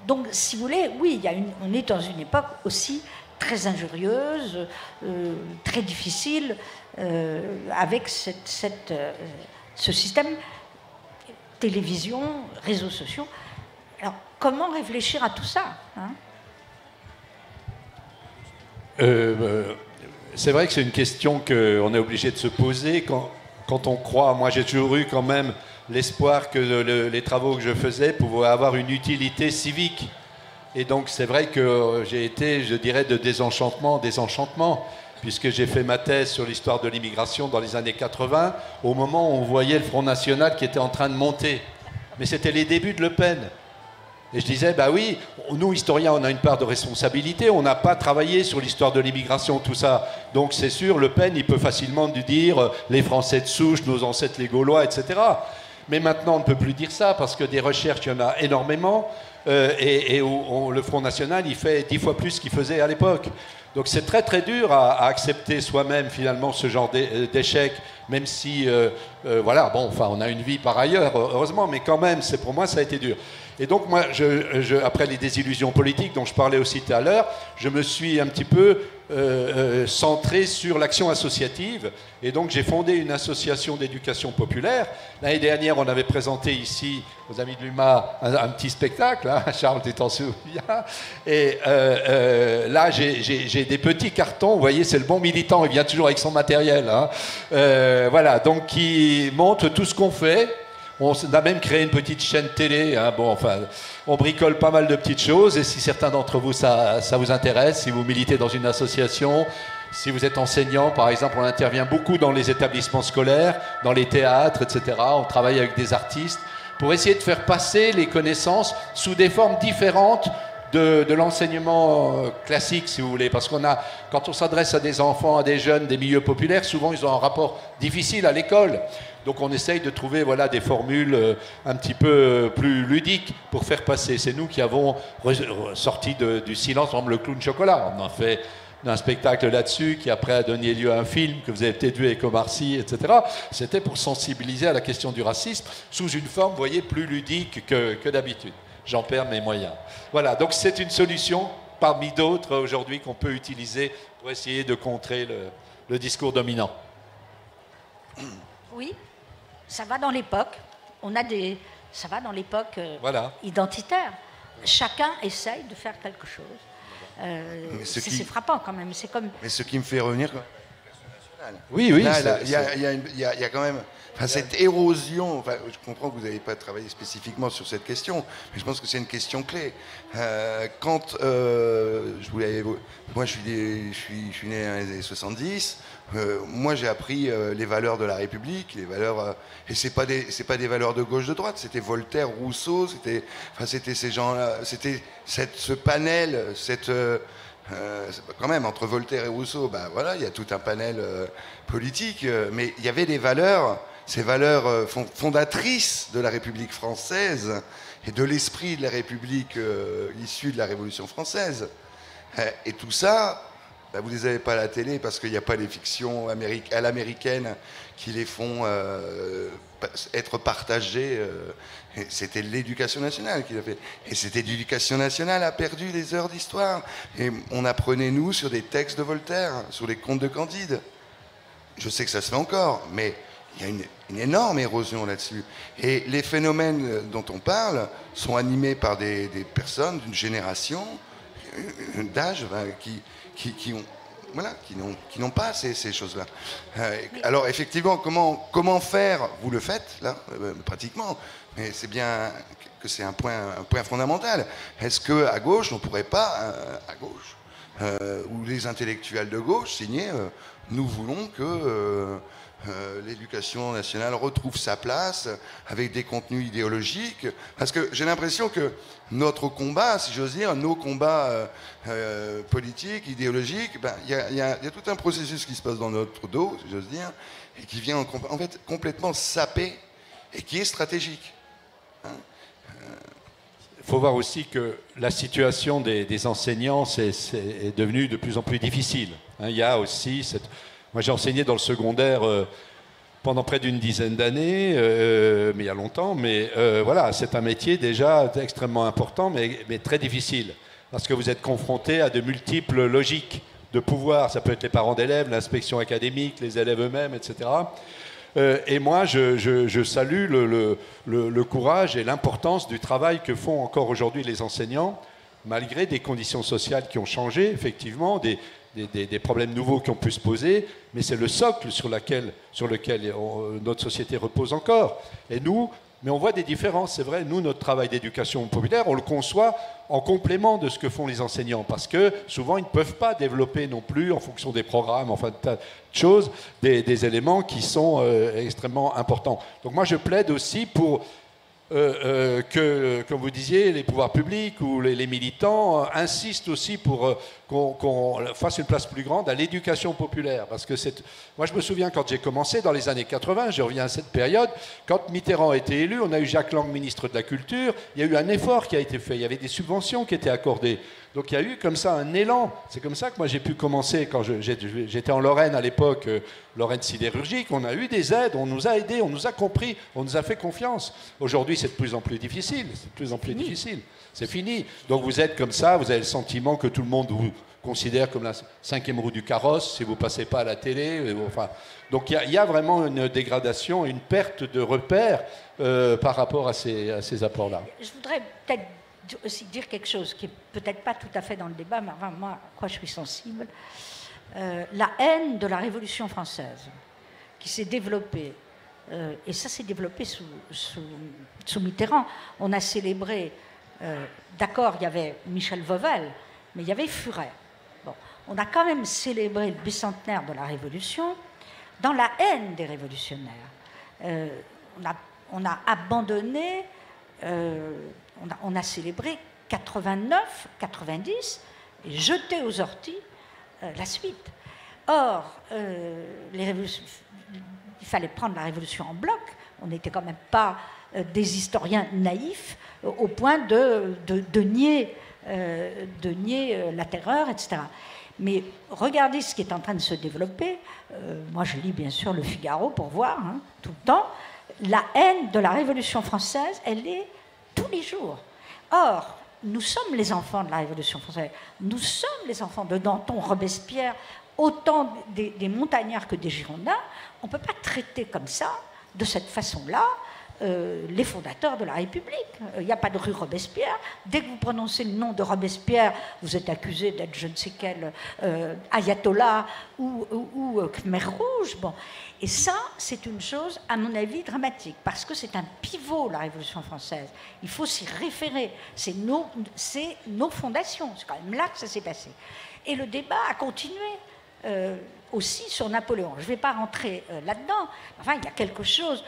Donc, si vous voulez, oui, on est dans une époque aussi très injurieuse, très difficile, avec ce système télévision, réseaux sociaux. Alors, comment réfléchir à tout ça, hein? C'est vrai que c'est une question qu'on est obligé de se poser quand on croit. Moi, j'ai toujours eu quand même l'espoir que les travaux que je faisais pouvaient avoir une utilité civique. Et donc, c'est vrai que j'ai été, je dirais, de désenchantement en désenchantement, puisque j'ai fait ma thèse sur l'histoire de l'immigration dans les années 80, au moment où on voyait le Front National qui était en train de monter. Mais c'était les débuts de Le Pen. Et je disais, bah oui, nous, historiens, on a une part de responsabilité, on n'a pas travaillé sur l'histoire de l'immigration, tout ça. Donc c'est sûr, Le Pen, il peut facilement dire les Français de souche, nos ancêtres les Gaulois, etc. Mais maintenant, on ne peut plus dire ça, parce que des recherches, il y en a énormément. et où le Front National, il fait 10 fois plus qu'il faisait à l'époque. Donc c'est très très dur à accepter soi-même finalement ce genre d'échec, même si, voilà, bon, enfin on a une vie par ailleurs, heureusement, mais quand même, pour moi ça a été dur. Et donc moi, après les désillusions politiques dont je parlais aussi tout à l'heure, je me suis un petit peu centré sur l'action associative. Et donc j'ai fondé une association d'éducation populaire. L'année dernière, on avait présenté ici, aux amis de l'UMA, un petit spectacle. Hein, Charles, tu t'en souviens. Et là, j'ai des petits cartons. Vous voyez, c'est le bon militant. Il vient toujours avec son matériel. Hein. Voilà, donc qui montre tout ce qu'on fait. On a même créé une petite chaîne télé. Hein. Bon, enfin, on bricole pas mal de petites choses. Et si certains d'entre vous, ça vous intéresse, si vous militez dans une association, si vous êtes enseignant, par exemple, on intervient beaucoup dans les établissements scolaires, dans les théâtres, etc. On travaille avec des artistes pour essayer de faire passer les connaissances sous des formes différentes de l'enseignement classique, si vous voulez. Parce quand on s'adresse à des enfants, à des jeunes, des milieux populaires, souvent ils ont un rapport difficile à l'école. Donc on essaye de trouver des formules un petit peu plus ludiques pour faire passer. C'est nous qui avons sorti du silence, par exemple, le clown chocolat. On a fait un spectacle là-dessus qui après a donné lieu à un film que vous avez peut-être vu avec Omar Sy, etc. C'était pour sensibiliser à la question du racisme sous une forme, vous voyez, plus ludique que d'habitude. J'en perds mes moyens. Voilà, donc c'est une solution parmi d'autres aujourd'hui qu'on peut utiliser pour essayer de contrer le discours dominant. Oui, ça va dans l'époque. Ça va dans l'époque identitaire. Chacun essaye de faire quelque chose. C'est frappant quand même. C'est comme. Mais ce qui me fait revenir. Oui. Il y a quand même. Enfin, cette érosion, je comprends que vous n'avez pas travaillé spécifiquement sur cette question, mais je pense que c'est une question clé. Moi je suis né dans les années 70, moi j'ai appris les valeurs de la République, les valeurs, et c'est pas des valeurs de gauche de droite, c'était Voltaire, Rousseau, c'était ces gens-là, c'était ce panel, quand même entre Voltaire et Rousseau, il y a tout un panel politique, mais il y avait des valeurs. Ces valeurs fondatrices de la République française et de l'esprit de la République issue de la Révolution française. Et tout ça, vous ne les avez pas à la télé parce qu'il n'y a pas les fictions à l'américaine qui les font être partagées. C'était l'éducation nationale qui l'a fait. Et cette éducation nationale a perdu les heures d'histoire. Et on apprenait, nous, sur des textes de Voltaire, sur les contes de Candide. Je sais que ça se fait encore, mais il y a une énorme érosion là-dessus. Et les phénomènes dont on parle sont animés par des personnes d'une génération d'âge qui n'ont pas ces choses-là. Alors effectivement, comment faire? Vous le faites, là, pratiquement, mais c'est bien que c'est un point fondamental. Est-ce qu'à gauche, on ne pourrait pas, à gauche, ou les intellectuels de gauche, signer nous voulons que l'éducation nationale retrouve sa place avec des contenus idéologiques, parce que j'ai l'impression que notre combat, si j'ose dire, nos combats politiques, idéologiques, il y a tout un processus qui se passe dans notre dos, si j'ose dire, et qui vient en fait complètement saper et qui est stratégique. Il faut voir aussi que la situation des enseignants est devenue de plus en plus difficile. Il y a aussi Moi, j'ai enseigné dans le secondaire pendant près d'une dizaine d'années, mais il y a longtemps. Mais voilà, c'est un métier déjà extrêmement important, mais très difficile. Parce que vous êtes confronté à de multiples logiques de pouvoir. Ça peut être les parents d'élèves, l'inspection académique, les élèves eux-mêmes, etc. Et moi, je salue le courage et l'importance du travail que font encore aujourd'hui les enseignants, malgré des conditions sociales qui ont changé, effectivement, des problèmes nouveaux qui ont pu se poser, mais c'est le socle sur lequel notre société repose encore. Mais on voit des différences, c'est vrai. Nous, notre travail d'éducation populaire, on le conçoit en complément de ce que font les enseignants, parce que souvent, ils ne peuvent pas développer non plus, en fonction des programmes, enfin, de tas de choses, des éléments qui sont extrêmement importants. Donc moi, je plaide aussi pour que, comme vous disiez, les pouvoirs publics ou les militants insistent aussi pour qu'on fasse une place plus grande à l'éducation populaire. Parce que moi, je me souviens quand j'ai commencé dans les années 80, je reviens à cette période, quand Mitterrand a été élu, on a eu Jacques Lang, ministre de la Culture, il y a eu un effort qui a été fait, il y avait des subventions qui étaient accordées. Donc il y a eu comme ça un élan. C'est comme ça que moi j'ai pu commencer quand j'étais en Lorraine à l'époque, Lorraine sidérurgique. On a eu des aides, on nous a aidés, on nous a compris, on nous a fait confiance. Aujourd'hui c'est de plus en plus difficile, c'est de plus en plus difficile. C'est fini. Donc vous êtes comme ça, vous avez le sentiment que tout le monde vous considère comme la 5e roue du carrosse si vous ne passez pas à la télé. Enfin, donc il y a vraiment une dégradation, une perte de repères par rapport à ces apports-là. Je voudrais peut-être aussi dire quelque chose qui n'est peut-être pas tout à fait dans le débat, mais enfin, moi, à quoi je suis sensible. La haine de la Révolution française qui s'est développée, et ça s'est développé sous Mitterrand. On a célébré, d'accord, il y avait Michel Vauvel, mais il y avait Furet. Bon, on a quand même célébré le bicentenaire de la Révolution dans la haine des révolutionnaires. On a abandonné... on a célébré 89, 90 et jeté aux orties la suite. Or, il fallait prendre la révolution en bloc. On n'était quand même pas des historiens naïfs au point de nier la terreur, etc. Mais regardez ce qui est en train de se développer. Moi, je lis bien sûr Le Figaro pour voir, hein, tout le temps. La haine de la Révolution française, elle est tous les jours. Or, nous sommes les enfants de la Révolution française. Nous sommes les enfants de Danton, Robespierre, autant des montagnards que des Girondins. On ne peut pas traiter comme ça, de cette façon-là, les fondateurs de la République. Il n'y a pas de rue Robespierre. Dès que vous prononcez le nom de Robespierre, vous êtes accusé d'être je ne sais quel ayatollah ou Khmer rouge. Bon. Et ça, c'est une chose, à mon avis, dramatique, parce que c'est un pivot, la Révolution française. Il faut s'y référer. C'est nos fondations. C'est quand même là que ça s'est passé. Et le débat a continué aussi sur Napoléon. Je ne vais pas rentrer là-dedans. Enfin, il y a quelque chose,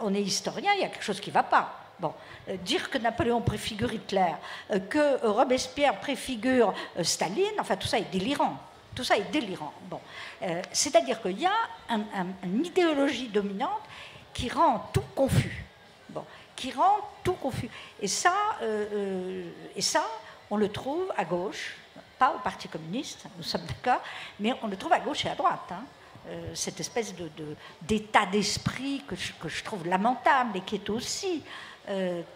on est historien, il y a quelque chose qui ne va pas. Bon, dire que Napoléon préfigure Hitler, que Robespierre préfigure Staline, enfin, tout ça est délirant. Tout ça est délirant. Bon. C'est-à-dire qu'il y a une idéologie dominante qui rend tout confus. Bon. Qui rend tout confus. Et ça, on le trouve à gauche, pas au Parti communiste, nous sommes d'accord, mais on le trouve à gauche et à droite. Hein. Cette espèce d'état d'esprit que je trouve lamentable et qui est aussi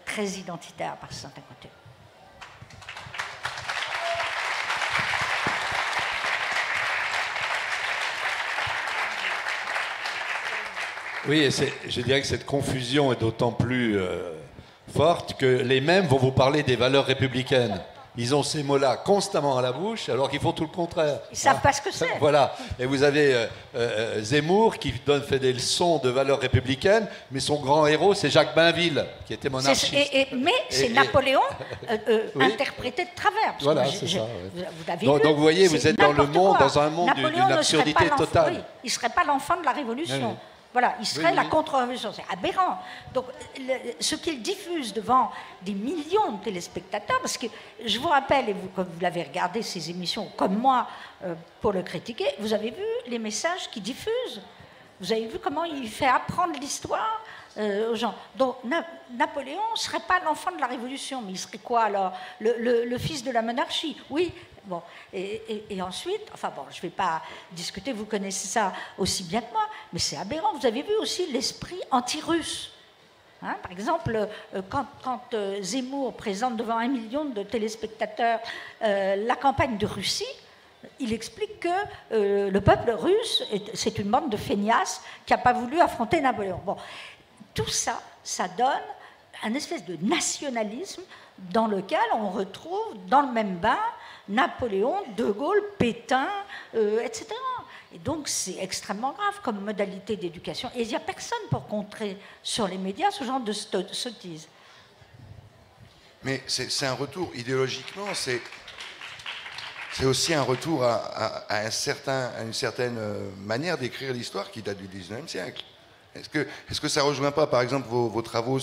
très identitaire par certains côtés. Oui, et je dirais que cette confusion est d'autant plus forte que les mêmes vont vous parler des valeurs républicaines. Ils ont ces mots-là constamment à la bouche, alors qu'ils font tout le contraire. Ils ne savent pas ce que c'est. Voilà. Et vous avez Zemmour qui fait des leçons de valeurs républicaines, mais son grand héros, c'est Jacques Bainville, qui était monarchiste. Mais c'est Napoléon oui. Interprété de travers. Voilà, c'est ça. Ouais. Vous l'avez donc, vu, vous voyez, vous êtes dans un monde d'une absurdité totale. Oui, il ne serait pas l'enfant de la Révolution. Oui. Voilà, il serait la contre-révolution. C'est aberrant. Donc, ce qu'il diffuse devant des millions de téléspectateurs, parce que je vous rappelle, et vous, comme vous l'avez regardé ces émissions, comme moi, pour le critiquer, vous avez vu les messages qu'il diffuse. Vous avez vu comment il fait apprendre l'histoire aux gens. Donc, Napoléon ne serait pas l'enfant de la Révolution, mais il serait quoi alors ? Le fils de la monarchie. Oui. Bon, et ensuite, enfin bon, je ne vais pas discuter, vous connaissez ça aussi bien que moi, mais c'est aberrant. Vous avez vu aussi l'esprit anti-russe. Hein, par exemple, quand Zemmour présente devant 1 million de téléspectateurs la campagne de Russie, il explique que le peuple russe, c'est une bande de feignasses qui n'a pas voulu affronter Napoléon. Bon, tout ça, ça donne un espèce de nationalisme dans lequel on retrouve dans le même bain Napoléon, De Gaulle, Pétain, etc. Et donc c'est extrêmement grave comme modalité d'éducation. Et il n'y a personne pour contrer sur les médias ce genre de sottise. Mais c'est un retour, idéologiquement, c'est aussi un retour à une certaine manière d'écrire l'histoire qui date du XIXe siècle. Est-ce que ça ne rejoint pas, par exemple, vos travaux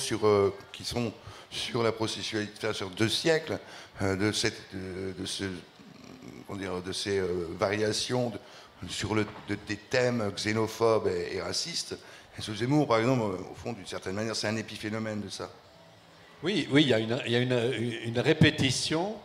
qui sont sur la processualité, sur 2 siècles, de ces variations sur des thèmes xénophobes et racistes? Est-ce que Zemmour, par exemple, au fond, d'une certaine manière, c'est un épiphénomène de ça? Oui, il y a une répétition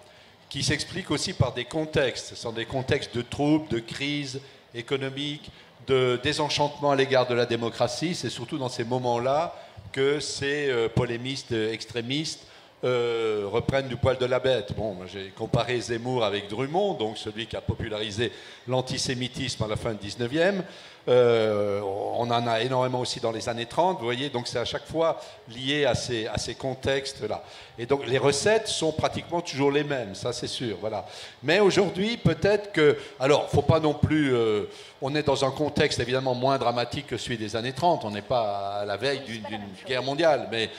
qui s'explique aussi par des contextes. Ce sont des contextes de troubles, de crise économique, de désenchantement à l'égard de la démocratie. C'est surtout dans ces moments-là que ces polémistes extrémistes reprennent du poil de la bête. Bon, j'ai comparé Zemmour avec Drummond, donc celui qui a popularisé l'antisémitisme à la fin du 19e. On en a énormément aussi dans les années 30, vous voyez, donc c'est à chaque fois lié à ces contextes-là. Et donc les recettes sont pratiquement toujours les mêmes, ça c'est sûr, voilà. Mais aujourd'hui, peut-être que... Alors, il ne faut pas non plus... on est dans un contexte évidemment moins dramatique que celui des années 30, on n'est pas à la veille d'une guerre mondiale, mais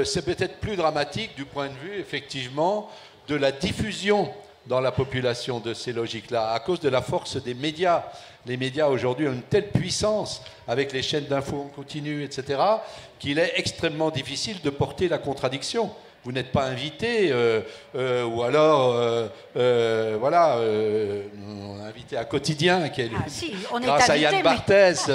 c'est peut-être plus dramatique du point de vue, effectivement, de la diffusion dans la population de ces logiques-là, à cause de la force des médias. Les médias aujourd'hui ont une telle puissance avec les chaînes d'infos en continu, etc., qu'il est extrêmement difficile de porter la contradiction. Vous n'êtes pas invité, ou alors, voilà, on a invité à Quotidien, qui est, grâce à Yann Barthès,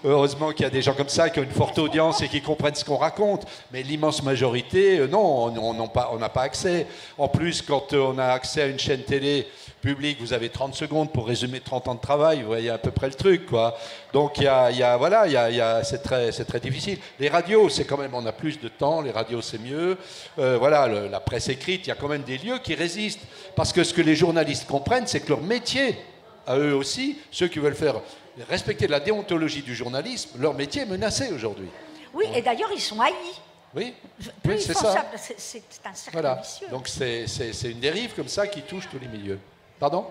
heureusement qu'il y a des gens comme ça qui ont une forte audience et qui comprennent ce qu'on raconte, mais l'immense majorité, non, on n'a pas accès. En plus, quand on a accès à une chaîne télé publique, vous avez 30 secondes pour résumer 30 ans de travail, vous voyez à peu près le truc, quoi. Donc c'est très difficile. Les radios, c'est quand même, on a plus de temps, les radios c'est mieux. Voilà, la presse écrite, il y a quand même des lieux qui résistent. Parce que ce que les journalistes comprennent, c'est que leur métier, à eux aussi, ceux qui veulent faire respecter la déontologie du journalisme, leur métier est menacé aujourd'hui. Oui, et d'ailleurs, ils sont haïs. Oui, plus c'est ils font ça. C'est un cercle Voilà. vicieux. Donc c'est une dérive comme ça qui touche tous les milieux. Pardon?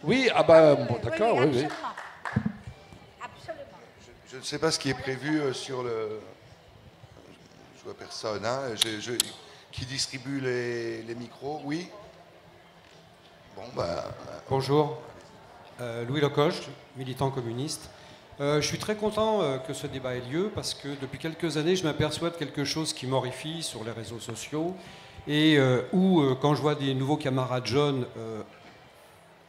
Oui, ah ben, bon, d'accord, oui, oui. Absolument. Je ne sais pas ce qui est prévu sur le... Je vois personne, hein. Qui distribue les micros? Oui. Bon, bah... Bonjour, Louis Lecoche, militant communiste. Je suis très content que ce débat ait lieu parce que depuis quelques années, je m'aperçois de quelque chose qui m'horrifie sur les réseaux sociaux et où, quand je vois des nouveaux camarades jeunes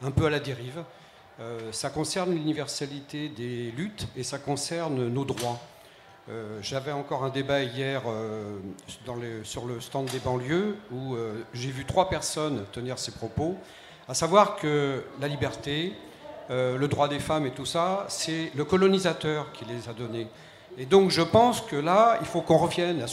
un peu à la dérive, ça concerne l'universalité des luttes et ça concerne nos droits. J'avais encore un débat hier sur le stand des banlieues où j'ai vu 3 personnes tenir ces propos, à savoir que la liberté, le droit des femmes et tout ça, c'est le colonisateur qui les a donnés. Et donc je pense que là, il faut qu'on revienne à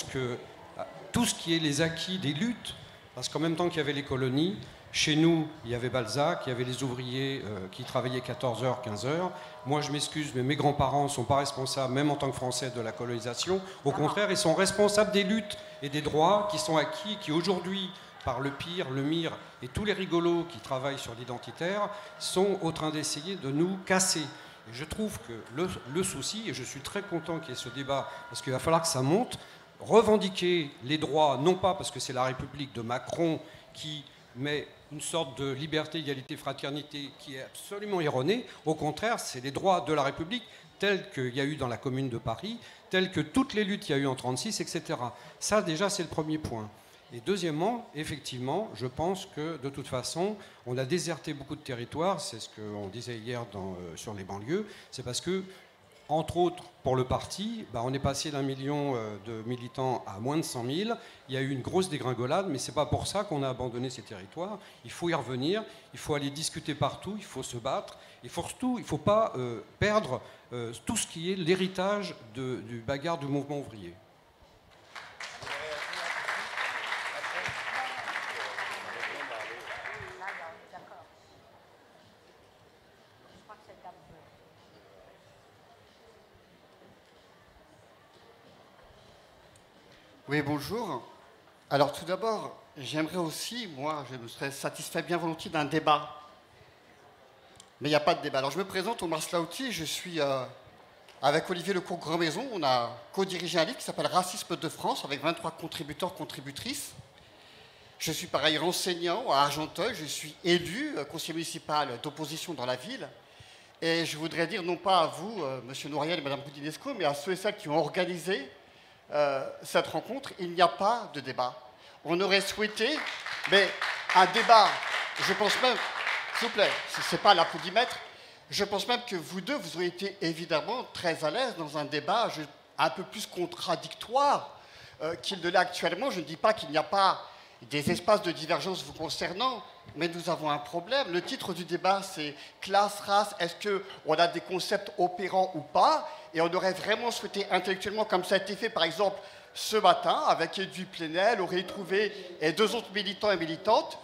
tout ce qui est les acquis des luttes, parce qu'en même temps qu'il y avait les colonies, chez nous, il y avait Balzac, il y avait les ouvriers qui travaillaient 14 heures, 15 heures. Moi, je m'excuse, mais mes grands-parents ne sont pas responsables, même en tant que Français, de la colonisation. Au contraire, ils sont responsables des luttes et des droits qui sont acquis, qui aujourd'hui, par le pire, le MIR et tous les rigolos qui travaillent sur l'identitaire, sont en train d'essayer de nous casser. Et je trouve que le souci, et je suis très content qu'il y ait ce débat, parce qu'il va falloir que ça monte, revendiquer les droits, non pas parce que c'est la République de Macron qui met une sorte de liberté, égalité, fraternité qui est absolument erronée. Au contraire, c'est les droits de la République tels qu'il y a eu dans la Commune de Paris, tels que toutes les luttes qu'il y a eu en 1936, etc. Ça, déjà, c'est le premier point. Et deuxièmement, effectivement, je pense que, de toute façon, on a déserté beaucoup de territoires, c'est ce qu'on disait hier sur les banlieues, c'est parce que, entre autres, pour le parti, on est passé d'1 million de militants à moins de 100 000. Il y a eu une grosse dégringolade, mais ce n'est pas pour ça qu'on a abandonné ces territoires. Il faut y revenir, il faut aller discuter partout, il faut se battre. Et surtout, il ne faut pas perdre tout ce qui est l'héritage du bagarre du mouvement ouvrier. Oui, bonjour. Alors tout d'abord, j'aimerais aussi, moi, je me serais satisfait bien volontiers d'un débat. Mais il n'y a pas de débat. Alors je me présente, Omar Slaouti, je suis avec Olivier Lecourt-Grandmaison, on a co-dirigé un livre qui s'appelle Racisme de France, avec 23 contributeurs, contributrices. Je suis par ailleurs enseignant à Argenteuil, je suis élu conseiller municipal d'opposition dans la ville. Et je voudrais dire, non pas à vous, Monsieur Noiriel et Madame Boudinesco, mais à ceux et celles qui ont organisé cette rencontre, il n'y a pas de débat. On aurait souhaité, mais un débat, je pense même, s'il vous plaît, ce n'est pas l'applaudimètre, je pense même que vous deux, vous auriez été évidemment très à l'aise dans un débat un peu plus contradictoire qu'il ne l'est actuellement. Je ne dis pas qu'il n'y a pas des espaces de divergence vous concernant, mais nous avons un problème. Le titre du débat, c'est « Classe, race, est-ce qu'on a des concepts opérants ou pas ?» Et on aurait vraiment souhaité intellectuellement, comme ça a été fait par exemple ce matin, avec Edoui Plenel, Aurélie Trouvé et 2 autres militants et militantes,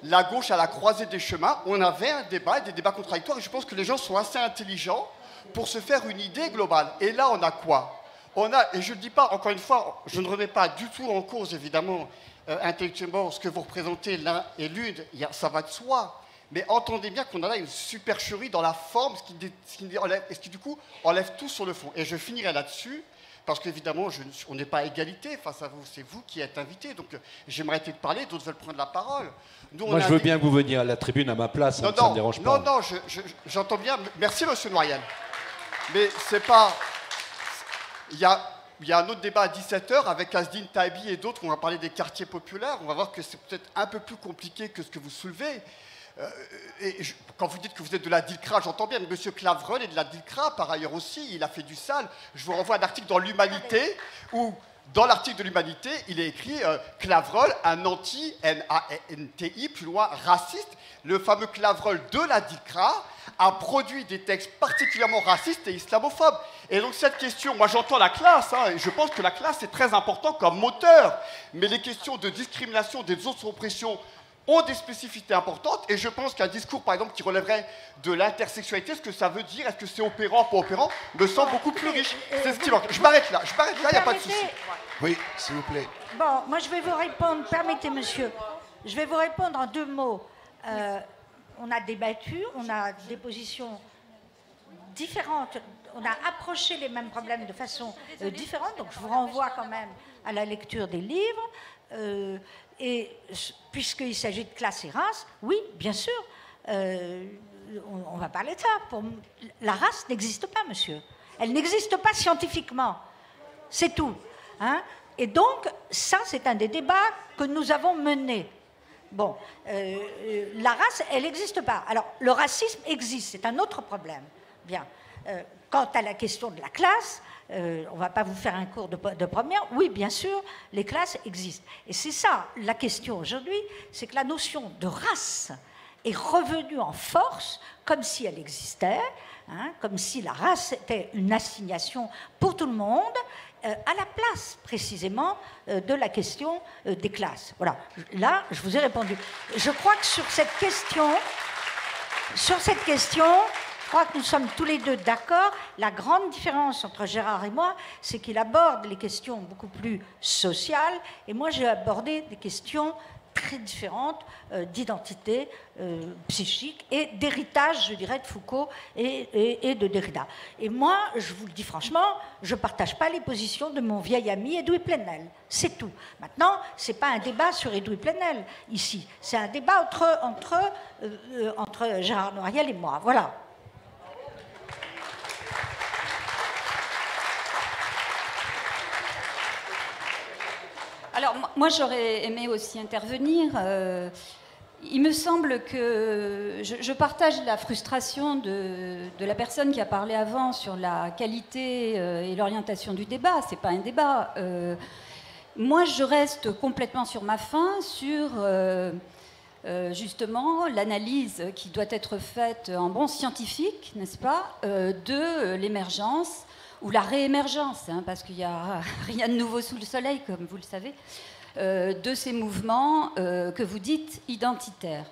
la gauche à la croisée des chemins, on avait un débat, des débats contradictoires, et je pense que les gens sont assez intelligents pour se faire une idée globale. Et là, on a quoi? On a, et je ne dis pas, encore une fois, je ne remets pas du tout en cause, évidemment, intellectuellement, ce que vous représentez l'un et l'une, ça va de soi. Mais entendez bien qu'on a là une supercherie dans la forme, ce qui du coup enlève tout sur le fond. Et je finirai là-dessus, parce qu'évidemment, on n'est pas à égalité face à vous, c'est vous qui êtes invité. Donc j'aimerais peut-être parler, d'autres veulent prendre la parole. Nous, moi, je veux bien que vous veniez à la tribune à ma place, ça ne me dérange pas. Non, j'entends bien. Merci, Monsieur Noiriel. Mais c'est pas... Il y a un autre débat à 17h avec Asdine Tabi et d'autres, on va parler des quartiers populaires. On va voir que c'est peut-être un peu plus compliqué que ce que vous soulevez. Quand vous dites que vous êtes de la DILCRA, j'entends bien, mais M. Clavreul est de la DILCRA, par ailleurs aussi, il a fait du sale. Je vous renvoie à un article dans l'Humanité, où, dans l'article de l'Humanité, il est écrit Clavreul, un anti-NANTI, plus loin, raciste. Le fameux Clavreul de la DILCRA a produit des textes particulièrement racistes et islamophobes. Et donc cette question, moi j'entends la classe, et je pense que la classe est très importante comme moteur, mais les questions de discrimination, des autres oppressions, ont des spécificités importantes, et je pense qu'un discours, par exemple, qui relèverait de l'intersexualité, ce que ça veut dire, est-ce que c'est opérant, pas opérant, me semble beaucoup plus riche. C'est ce qui manque. Je m'arrête là, il n'y a pas de souci. Oui, s'il vous plaît. Bon, moi je vais vous répondre, permettez monsieur, je vais vous répondre en 2 mots. On a débattu, on a des positions différentes, on a approché les mêmes problèmes de façon différente, donc je vous renvoie quand même à la lecture des livres. Et puisqu'il s'agit de classe et race, oui, bien sûr, on va parler de ça. La race n'existe pas, monsieur. Elle n'existe pas scientifiquement. C'est tout. Hein? Et donc, ça, c'est un des débats que nous avons menés. Bon, la race, elle n'existe pas. Alors, le racisme existe, c'est un autre problème. Bien. Quant à la question de la classe, on ne va pas vous faire un cours de première. Oui, bien sûr, les classes existent. Et c'est ça, la question aujourd'hui, c'est que la notion de race est revenue en force, comme si elle existait, hein, comme si la race était une assignation pour tout le monde, à la place, précisément, de la question des classes. Voilà. Là, je vous ai répondu. Je crois que sur cette question, je crois que nous sommes tous les deux d'accord. La grande différence entre Gérard et moi, c'est qu'il aborde les questions beaucoup plus sociales, et moi j'ai abordé des questions très différentes d'identité psychique et d'héritage, je dirais, de Foucault et de Derrida. Et moi, je vous le dis franchement, je ne partage pas les positions de mon vieil ami Edoui Plenel. C'est tout. Maintenant, ce n'est pas un débat sur Edoui Plenel, ici. C'est un débat entre Gérard Noiriel et moi. Voilà. Alors, moi, j'aurais aimé aussi intervenir. Il me semble que je partage la frustration de la personne qui a parlé avant sur la qualité et l'orientation du débat. Ce n'est pas un débat. Moi, je reste complètement sur ma faim sur justement l'analyse qui doit être faite en bon scientifique, n'est-ce pas, de l'émergence ou la réémergence, hein, parce qu'il n'y a rien de nouveau sous le soleil, comme vous le savez, de ces mouvements que vous dites identitaires.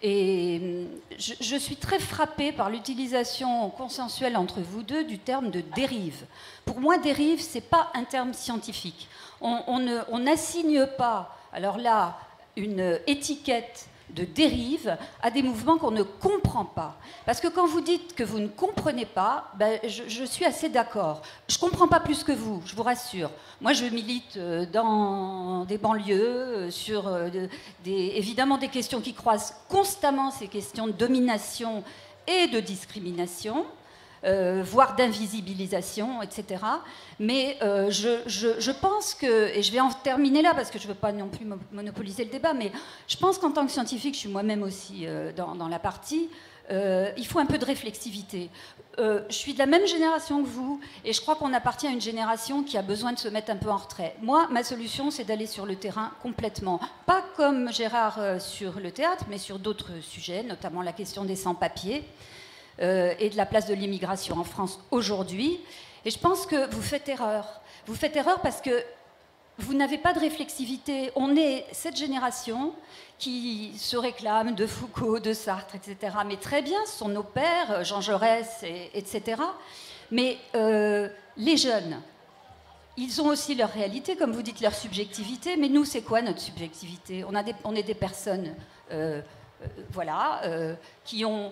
Et je suis très frappée par l'utilisation consensuelle entre vous deux du terme de dérive. Pour moi, dérive, ce n'est pas un terme scientifique. On n'assigne pas, alors là, une étiquette de dérive à des mouvements qu'on ne comprend pas. Parce que quand vous dites que vous ne comprenez pas, ben, je suis assez d'accord. Je ne comprends pas plus que vous, je vous rassure. Moi, je milite dans des banlieues, sur évidemment des questions qui croisent constamment ces questions de domination et de discrimination, voire d'invisibilisation, etc. Mais je pense que, et je vais en terminer là parce que je ne veux pas non plus monopoliser le débat, mais je pense qu'en tant que scientifique, je suis moi-même aussi dans la partie, il faut un peu de réflexivité. Je suis de la même génération que vous, et je crois qu'on appartient à une génération qui a besoin de se mettre un peu en retrait. Moi, ma solution, c'est d'aller sur le terrain complètement. Pas comme Gérard sur le théâtre, mais sur d'autres sujets, notamment la question des sans-papiers et de la place de l'immigration en France aujourd'hui. Et je pense que vous faites erreur. Vous faites erreur parce que vous n'avez pas de réflexivité. On est cette génération qui se réclame de Foucault, de Sartre, etc. Mais très bien, ce sont nos pères, Jean Jaurès, etc. Mais les jeunes, ils ont aussi leur réalité, comme vous dites, leur subjectivité. Mais nous, c'est quoi notre subjectivité ? On est des personnes qui ont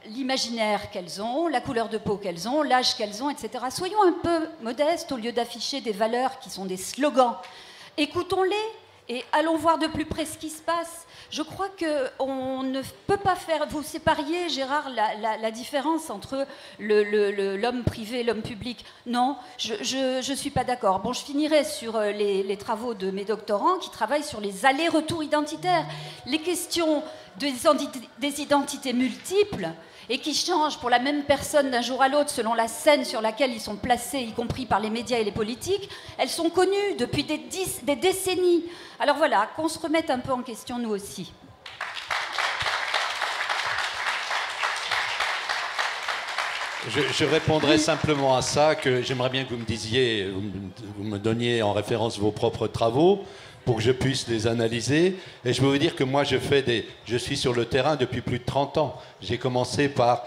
l'imaginaire qu'elles ont, la couleur de peau qu'elles ont, l'âge qu'elles ont, etc. Soyons un peu modestes au lieu d'afficher des valeurs qui sont des slogans. Écoutons-les et allons voir de plus près ce qui se passe. Je crois qu'on ne peut pas faire... Vous sépariez, Gérard, la différence entre l'homme privé et l'homme public. Non, je ne suis pas d'accord. Bon, je finirai sur les travaux de mes doctorants qui travaillent sur les allers-retours identitaires. Les questions des identités multiples et qui changent pour la même personne d'un jour à l'autre selon la scène sur laquelle ils sont placés, y compris par les médias et les politiques, elles sont connues depuis des décennies. Alors voilà, qu'on se remette un peu en question nous aussi. Je répondrai simplement à ça, que j'aimerais bien que vous me disiez, vous me donniez en référence vos propres travaux, pour que je puisse les analyser. Et je veux vous dire que moi, je suis sur le terrain depuis plus de 30 ans. J'ai commencé par...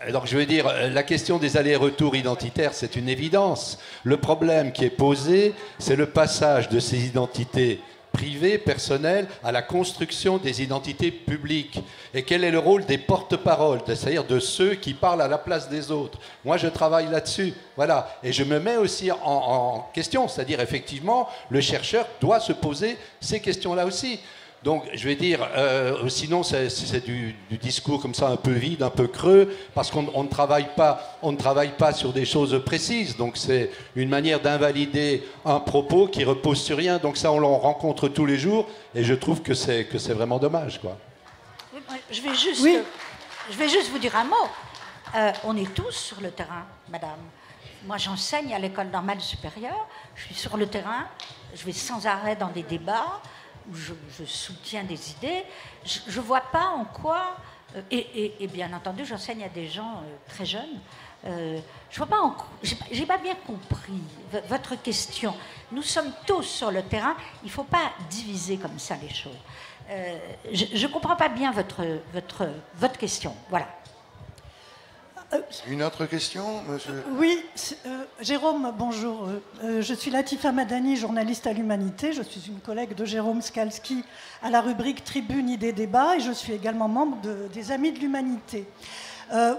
Alors, je veux dire, la question des allers-retours identitaires, c'est une évidence. Le problème qui est posé, c'est le passage de ces identités privées, personnelles, à la construction des identités publiques. Et quel est le rôle des porte-paroles, c'est-à-dire de ceux qui parlent à la place des autres. Moi, je travaille là-dessus. Voilà. Et je me mets aussi en question, c'est-à-dire, effectivement, le chercheur doit se poser ces questions-là aussi. Donc, je vais dire, sinon, c'est du discours comme ça, un peu vide, un peu creux, parce qu'on ne travaille pas sur des choses précises. Donc, c'est une manière d'invalider un propos qui repose sur rien. Donc, ça, on l'en rencontre tous les jours, et je trouve que c'est vraiment dommage, quoi. Je vais juste vous dire un mot. On est tous sur le terrain, madame. Moi, j'enseigne à l'école normale supérieure. Je suis sur le terrain. Je vais sans arrêt dans des débats où je soutiens des idées. Je ne vois pas en quoi... Et bien entendu, j'enseigne à des gens très jeunes. Je vois pas en quoi... J'ai pas bien compris votre question. Nous sommes tous sur le terrain. Il ne faut pas diviser comme ça les choses. Je ne comprends pas bien votre question. Voilà. Une autre question, monsieur ? Oui, Jérôme, bonjour. Je suis Latifa Madani, journaliste à l'Humanité. Je suis une collègue de Jérôme Skalski à la rubrique Tribune Idées Débat et je suis également membre des Amis de l'Humanité.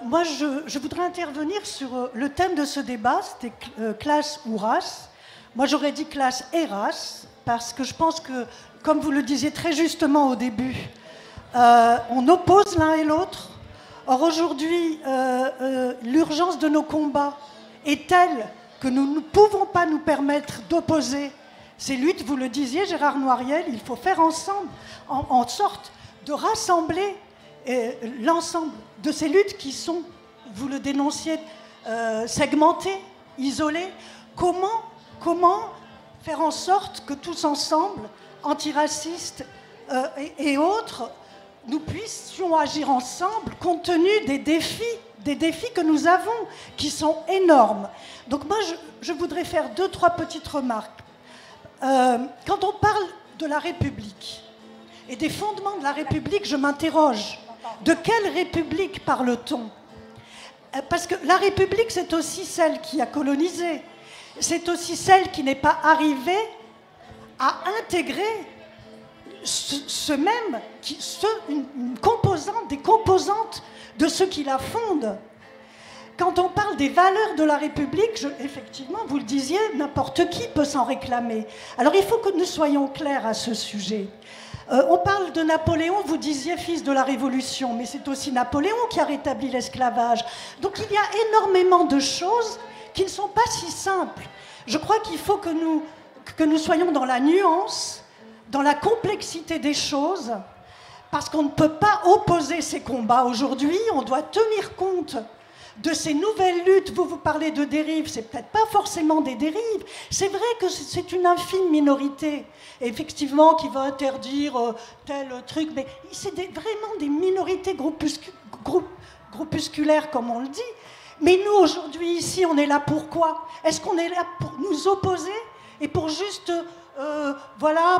Moi, je voudrais intervenir sur le thème de ce débat, c'était classe ou race. Moi, j'aurais dit classe et race, parce que je pense que, comme vous le disiez très justement au début, on oppose l'un et l'autre. Or, aujourd'hui, l'urgence de nos combats est telle que nous ne pouvons pas nous permettre d'opposer ces luttes. Vous le disiez, Gérard Noiriel, il faut faire ensemble, en sorte de rassembler l'ensemble de ces luttes qui sont, vous le dénonciez, segmentées, isolées. Comment faire en sorte que tous ensemble, antiracistes et autres, nous puissions agir ensemble compte tenu des défis que nous avons, qui sont énormes. Donc moi, je voudrais faire 2-3 petites remarques. Quand on parle de la République et des fondements de la République, je m'interroge. De quelle République parle-t-on ? Parce que la République, c'est aussi celle qui a colonisé. C'est aussi celle qui n'est pas arrivée à intégrer une composante, des composantes de ceux qui la fondent. quand on parle des valeurs de la République, effectivement, vous le disiez, n'importe qui peut s'en réclamer. Alors il faut que nous soyons clairs à ce sujet. On parle de Napoléon, vous disiez fils de la Révolution, mais c'est aussi Napoléon qui a rétabli l'esclavage. Donc il y a énormément de choses qui ne sont pas si simples. Je crois qu'il faut que nous soyons dans la nuance, dans la complexité des choses, parce qu'on ne peut pas opposer ces combats aujourd'hui, on doit tenir compte de ces nouvelles luttes. Vous parlez de dérives, c'est peut-être pas forcément des dérives. C'est vrai que c'est une infime minorité, effectivement, qui va interdire tel truc, mais c'est vraiment des minorités groupusculaires, comme on le dit. Mais nous, aujourd'hui, ici, on est là pour quoi? Est-ce qu'on est là pour nous opposer et pour juste,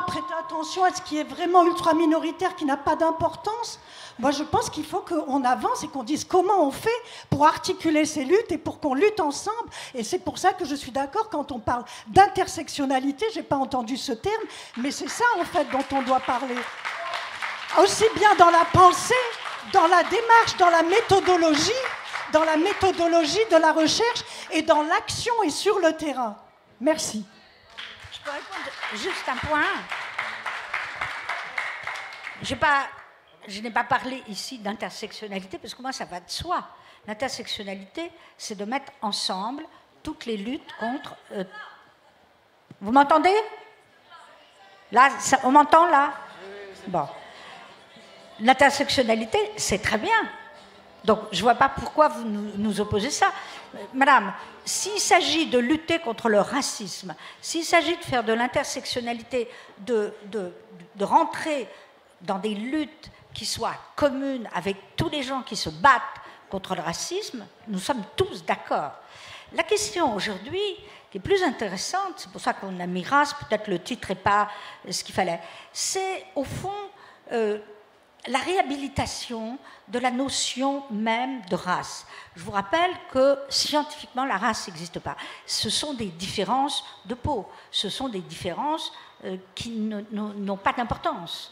prêter attention à ce qui est vraiment ultra-minoritaire, qui n'a pas d'importance? Moi, je pense qu'il faut qu'on avance et qu'on dise comment on fait pour articuler ces luttes et pour qu'on lutte ensemble. Et c'est pour ça que je suis d'accord quand on parle d'intersectionnalité. Je n'ai pas entendu ce terme, mais c'est ça, en fait, dont on doit parler. Aussi bien dans la pensée, dans la démarche, dans la méthodologie de la recherche et dans l'action et sur le terrain. Merci. Je peux répondre juste un point. Je n'ai pas parlé ici d'intersectionnalité, parce que moi, ça va de soi. L'intersectionnalité, c'est de mettre ensemble toutes les luttes contre... Vous m'entendez? Là, on m'entend, là? Bon. L'intersectionnalité, c'est très bien. Donc, je ne vois pas pourquoi vous nous opposez ça. Madame, s'il s'agit de lutter contre le racisme, s'il s'agit de faire de l'intersectionnalité, de rentrer dans des luttes qui soient communes avec tous les gens qui se battent contre le racisme, nous sommes tous d'accord. La question aujourd'hui, qui est plus intéressante, c'est pour ça qu'on a mis race, peut-être le titre n'est pas ce qu'il fallait, c'est au fond la réhabilitation de la notion même de race. Je vous rappelle que scientifiquement, la race n'existe pas. Ce sont des différences de peau, ce sont des différences qui n'ont pas d'importance.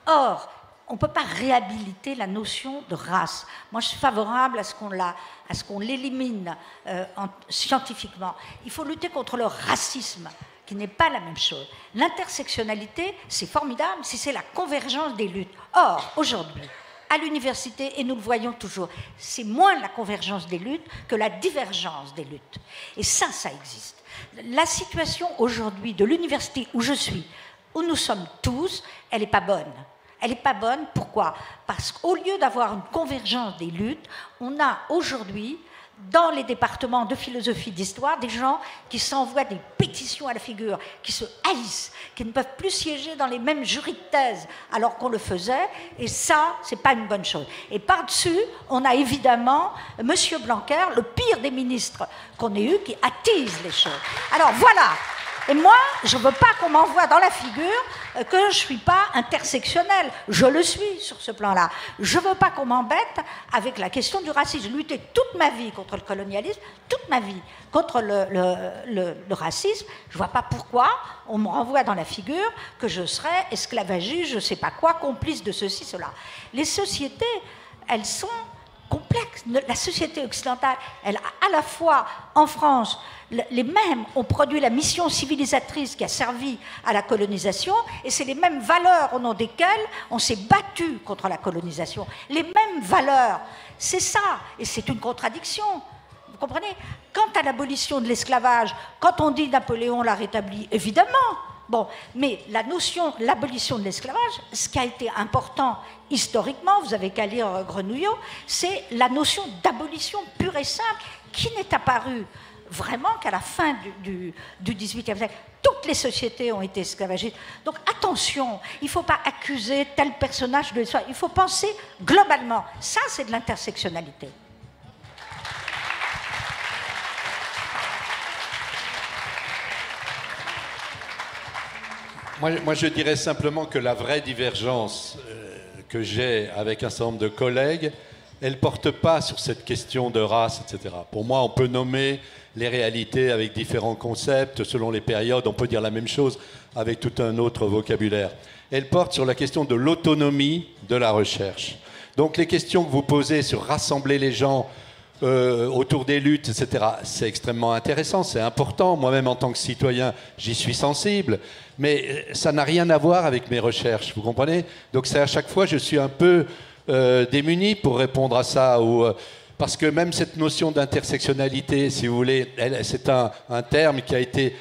Or, on ne peut pas réhabiliter la notion de race. Moi, je suis favorable à ce qu'on l'élimine scientifiquement. Il faut lutter contre le racisme, qui n'est pas la même chose. L'intersectionnalité, c'est formidable si c'est la convergence des luttes. Or, aujourd'hui, à l'université, et nous le voyons toujours, c'est moins la convergence des luttes que la divergence des luttes. Et ça existe. La situation aujourd'hui de l'université où je suis, où nous sommes tous, elle n'est pas bonne. Elle n'est pas bonne, pourquoi? Parce qu'au lieu d'avoir une convergence des luttes, on a aujourd'hui, dans les départements de philosophie, d'histoire, des gens qui s'envoient des pétitions à la figure, qui se haïssent, qui ne peuvent plus siéger dans les mêmes jurys de thèse alors qu'on le faisait, et ça, c'est pas une bonne chose. Et par-dessus, on a évidemment M. Blanquer, le pire des ministres qu'on ait eu, qui attise les choses. Alors voilà. Et moi, je ne veux pas qu'on m'envoie dans la figure que je ne suis pas intersectionnelle. Je le suis sur ce plan-là. Je ne veux pas qu'on m'embête avec la question du racisme. J'ai lutté toute ma vie contre le colonialisme, toute ma vie contre le racisme. Je ne vois pas pourquoi on me renvoie dans la figure que je serais esclavagiste, je ne sais pas quoi, complice de ceci, cela. Les sociétés, elles sont complexes. La société occidentale, elle a à la fois en France, les mêmes ont produit la mission civilisatrice qui a servi à la colonisation, et c'est les mêmes valeurs au nom desquelles on s'est battu contre la colonisation. Les mêmes valeurs, c'est ça, et c'est une contradiction. Vous comprenez? Quant à l'abolition de l'esclavage, quand on dit Napoléon l'a rétabli, évidemment. Bon, mais l'abolition de l'esclavage, ce qui a été important historiquement, vous avez qu'à lire Grenouillot, c'est la notion d'abolition pure et simple qui n'est apparue vraiment qu'à la fin du XVIIIe siècle. Toutes les sociétés ont été esclavagistes. Donc attention, il ne faut pas accuser tel personnage de l'histoire, il faut penser globalement. Ça, c'est de l'intersectionnalité. Moi, je dirais simplement que la vraie divergence que j'ai avec un certain nombre de collègues, elle ne porte pas sur cette question de race, etc. Pour moi, on peut nommer les réalités avec différents concepts, selon les périodes, on peut dire la même chose avec tout un autre vocabulaire. Elle porte sur la question de l'autonomie de la recherche. Donc les questions que vous posez sur rassembler les gens autour des luttes, etc. C'est extrêmement intéressant, c'est important. Moi-même, en tant que citoyen, j'y suis sensible. Mais ça n'a rien à voir avec mes recherches, vous comprenez? Donc c'est à chaque fois, je suis un peu démuni pour répondre à ça. Parce que même cette notion d'intersectionnalité, si vous voulez, c'est un terme qui a été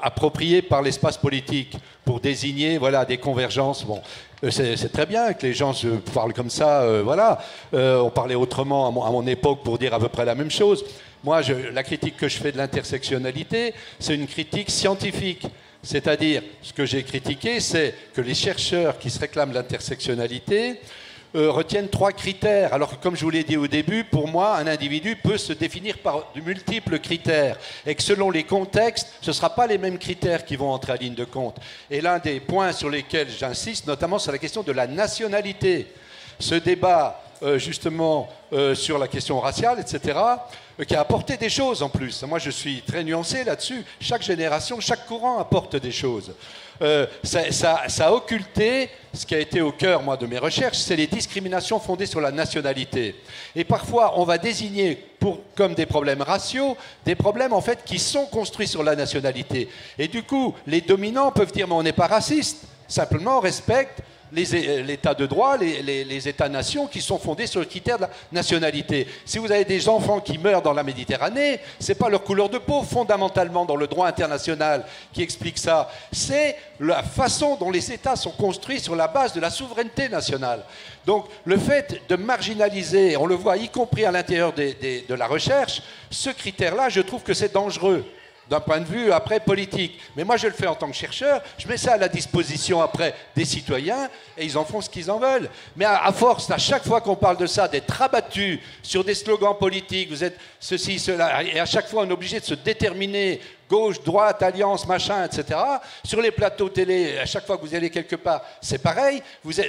approprié par l'espace politique pour désigner voilà, des convergences. Bon, c'est très bien que les gens se parlent comme ça. Voilà. On parlait autrement à mon époque pour dire à peu près la même chose. Moi, la critique que je fais de l'intersectionnalité, c'est une critique scientifique. C'est-à-dire, ce que j'ai critiqué, c'est que les chercheurs qui se réclament l'intersectionnalité retiennent 3 critères. Alors que, comme je vous l'ai dit au début, pour moi, un individu peut se définir par de multiples critères. Et que selon les contextes, ce ne sera pas les mêmes critères qui vont entrer en ligne de compte. Et l'un des points sur lesquels j'insiste, notamment, c'est la question de la nationalité. Ce débat, justement, sur la question raciale, etc., qui a apporté des choses en plus. Moi, je suis très nuancé là-dessus. Chaque génération, chaque courant apporte des choses. Ça a occulté ce qui a été au cœur, moi, de mes recherches, c'est les discriminations fondées sur la nationalité. Et parfois, on va désigner comme des problèmes raciaux, des problèmes, en fait, qui sont construits sur la nationalité. Et du coup, les dominants peuvent dire, mais on n'est pas raciste. Simplement, on respecte l'État de droit, les États-nations qui sont fondés sur le critère de la nationalité. Si vous avez des enfants qui meurent dans la Méditerranée, ce n'est pas leur couleur de peau, fondamentalement, dans le droit international, qui explique ça. C'est la façon dont les États sont construits sur la base de la souveraineté nationale. Donc, le fait de marginaliser, on le voit y compris à l'intérieur de la recherche, ce critère-là, je trouve que c'est dangereux. D'un point de vue, après, politique. Mais moi, je le fais en tant que chercheur, je mets ça à la disposition, après, des citoyens, et ils en font ce qu'ils en veulent. Mais à force, à chaque fois qu'on parle de ça, d'être abattu sur des slogans politiques, vous êtes ceci, cela, et à chaque fois, on est obligé de se déterminer, gauche, droite, alliance, machin, etc. Sur les plateaux télé, à chaque fois que vous allez quelque part, c'est pareil.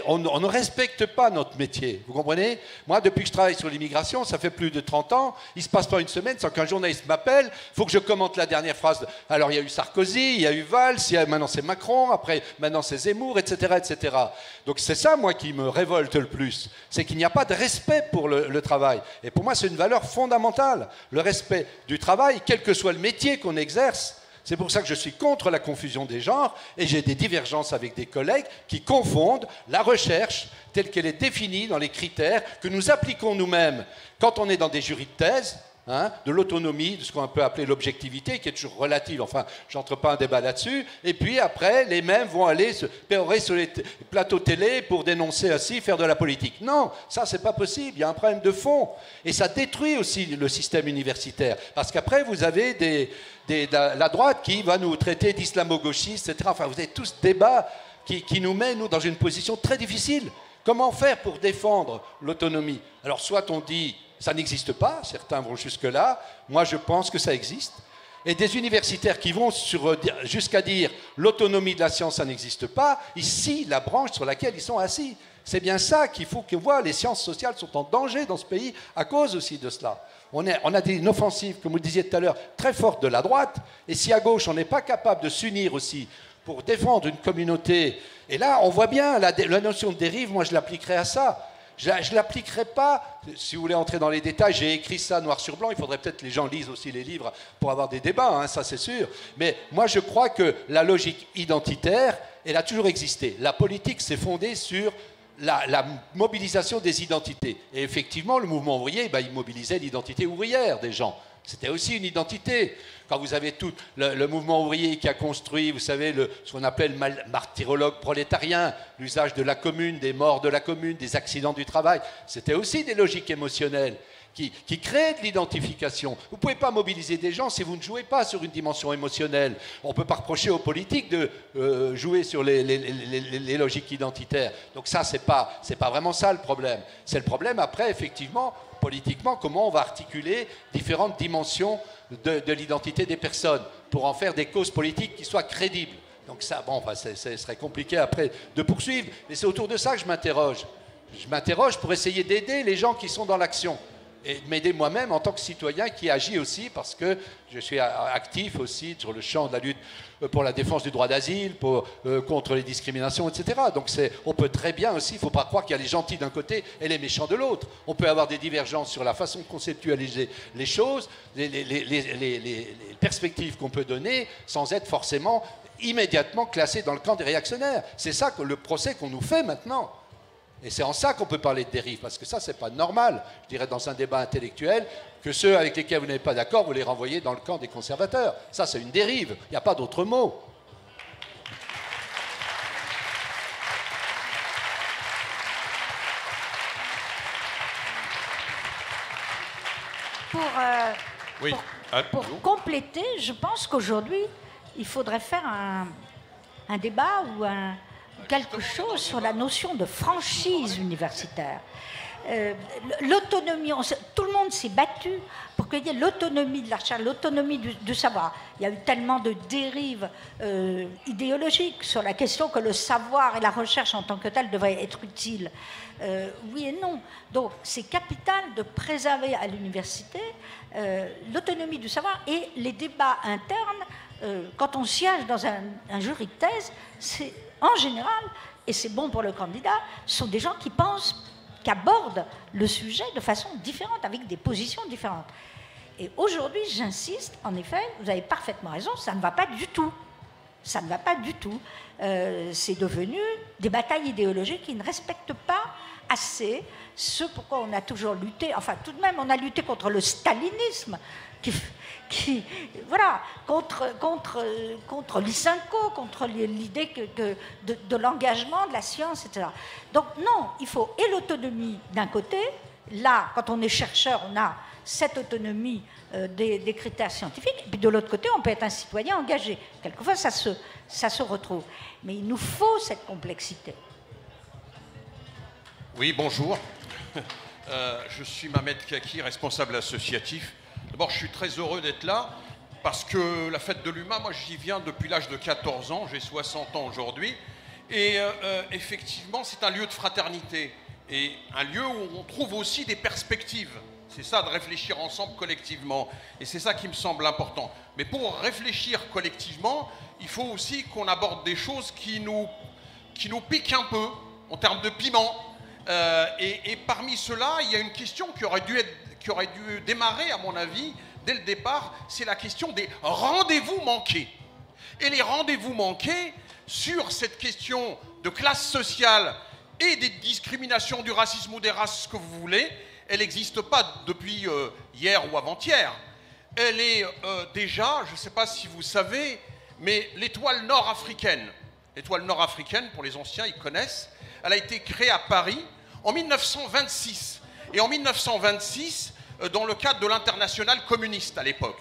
On ne respecte pas notre métier, vous comprenez? Moi, depuis que je travaille sur l'immigration, ça fait plus de 30 ans, il ne se passe pas une semaine sans qu'un journaliste m'appelle, il faut que je commente la dernière phrase. Alors, il y a eu Sarkozy, il y a eu Valls, maintenant c'est Macron, après, maintenant c'est Zemmour, etc., etc. Donc, c'est ça, moi, qui me révolte le plus. C'est qu'il n'y a pas de respect pour le travail. Et pour moi, c'est une valeur fondamentale. Le respect du travail, quel que soit le métier qu'on exerce. C'est pour ça que je suis contre la confusion des genres et j'ai des divergences avec des collègues qui confondent la recherche telle qu'elle est définie dans les critères que nous appliquons nous-mêmes quand on est dans des jurys de thèse, de l'autonomie, de ce qu'on peut appeler l'objectivité, qui est toujours relative, enfin, j'entre pas un débat là-dessus, et puis après, les mêmes vont aller se pérorer sur les plateaux télé pour dénoncer ainsi, faire de la politique. Non, ça, c'est pas possible, il y a un problème de fond, et ça détruit aussi le système universitaire, parce qu'après, vous avez la droite qui va nous traiter d'islamo-gauchistes, etc. Enfin, vous avez tout ce débat qui nous met, nous, dans une position très difficile. Comment faire pour défendre l'autonomie? Alors, soit on dit ça n'existe pas, certains vont jusque-là, moi je pense que ça existe, et des universitaires qui vont jusqu'à dire l'autonomie de la science, ça n'existe pas, ici, la branche sur laquelle ils sont assis. C'est bien ça qu'il faut qu'on voit, les sciences sociales sont en danger dans ce pays à cause aussi de cela. On a une offensive, comme vous le disiez tout à l'heure, très forte de la droite, et si à gauche on n'est pas capable de s'unir aussi pour défendre une communauté, et là on voit bien la notion de dérive, moi je l'appliquerai à ça. Je ne l'appliquerai pas, si vous voulez entrer dans les détails, j'ai écrit ça noir sur blanc, il faudrait peut-être que les gens lisent aussi les livres pour avoir des débats, ça c'est sûr. Mais moi je crois que la logique identitaire, elle a toujours existé. La politique s'est fondée sur la mobilisation des identités. Et effectivement, le mouvement ouvrier, il mobilisait l'identité ouvrière des gens. C'était aussi une identité. Quand vous avez tout le mouvement ouvrier qui a construit, vous savez, ce qu'on appelle martyrologue prolétarien, l'usage de la commune, des morts de la commune, des accidents du travail, c'était aussi des logiques émotionnelles qui créent de l'identification. Vous ne pouvez pas mobiliser des gens si vous ne jouez pas sur une dimension émotionnelle. On ne peut pas reprocher aux politiques de jouer sur les logiques identitaires. Donc ça, c'est pas vraiment ça le problème. C'est le problème après, effectivement, politiquement, comment on va articuler différentes dimensions de l'identité des personnes pour en faire des causes politiques qui soient crédibles. Donc ça, ce serait compliqué après de poursuivre, mais c'est autour de ça que je m'interroge. Je m'interroge pour essayer d'aider les gens qui sont dans l'action. et de m'aider moi-même en tant que citoyen qui agit aussi parce que je suis actif aussi sur le champ de la lutte pour la défense du droit d'asile, contre les discriminations, etc. Donc on peut très bien aussi, il ne faut pas croire qu'il y a les gentils d'un côté et les méchants de l'autre. On peut avoir des divergences sur la façon de conceptualiser les choses, les perspectives qu'on peut donner sans être forcément immédiatement classé dans le camp des réactionnaires. C'est ça que le procès qu'on nous fait maintenant. Et c'est en ça qu'on peut parler de dérive, parce que ça, c'est pas normal, je dirais, dans un débat intellectuel, que ceux avec lesquels vous n'êtes pas d'accord, vous les renvoyez dans le camp des conservateurs. Ça, c'est une dérive, il n'y a pas d'autre mot. Pour compléter, je pense qu'aujourd'hui, il faudrait faire un débat ou quelque chose sur la notion de franchise universitaire. L'autonomie, tout le monde s'est battu pour qu'il y ait l'autonomie de la recherche, l'autonomie du savoir. Il y a eu tellement de dérives idéologiques sur la question que le savoir et la recherche en tant que telle devraient être utiles. Oui et non. Donc c'est capital de préserver à l'université l'autonomie du savoir et les débats internes. Quand on siège dans un jury de thèse, c'est en général, et c'est bon pour le candidat, ce sont des gens qui pensent, qui abordent le sujet de façon différente, avec des positions différentes. Et aujourd'hui, j'insiste, en effet, vous avez parfaitement raison, ça ne va pas du tout. Ça ne va pas du tout. C'est devenu des batailles idéologiques qui ne respectent pas assez ce pourquoi on a toujours lutté, enfin tout de même on a lutté contre le stalinisme, voilà, contre Lysenko, contre l'idée de l'engagement, de la science, etc. Donc non, il faut et l'autonomie d'un côté, là, quand on est chercheur, on a cette autonomie des critères scientifiques, et puis de l'autre côté, on peut être un citoyen engagé. Quelquefois, ça se retrouve. Mais il nous faut cette complexité. Oui, bonjour. Je suis Mamed Kaki, responsable associatif. D'abord, je suis très heureux d'être là parce que la fête de l'UMA, moi, j'y viens depuis l'âge de 14 ans. J'ai 60 ans aujourd'hui. Et effectivement, c'est un lieu de fraternité et un lieu où on trouve aussi des perspectives. C'est ça, de réfléchir ensemble collectivement. Et c'est ça qui me semble important. Mais pour réfléchir collectivement, il faut aussi qu'on aborde des choses qui nous piquent un peu en termes de piment. Et parmi ceux-là, il y a une question qui aurait dû démarrer, à mon avis, dès le départ, c'est la question des rendez-vous manqués. Et les rendez-vous manqués sur cette question de classe sociale et des discriminations, du racisme ou des races, ce que vous voulez, elle n'existe pas depuis hier ou avant-hier. Elle est déjà, je ne sais pas si vous savez, mais l'étoile nord-africaine. L'étoile nord-africaine, pour les anciens, ils connaissent, elle a été créée à Paris en 1926. Et en 1926, dans le cadre de l'internationale communiste à l'époque.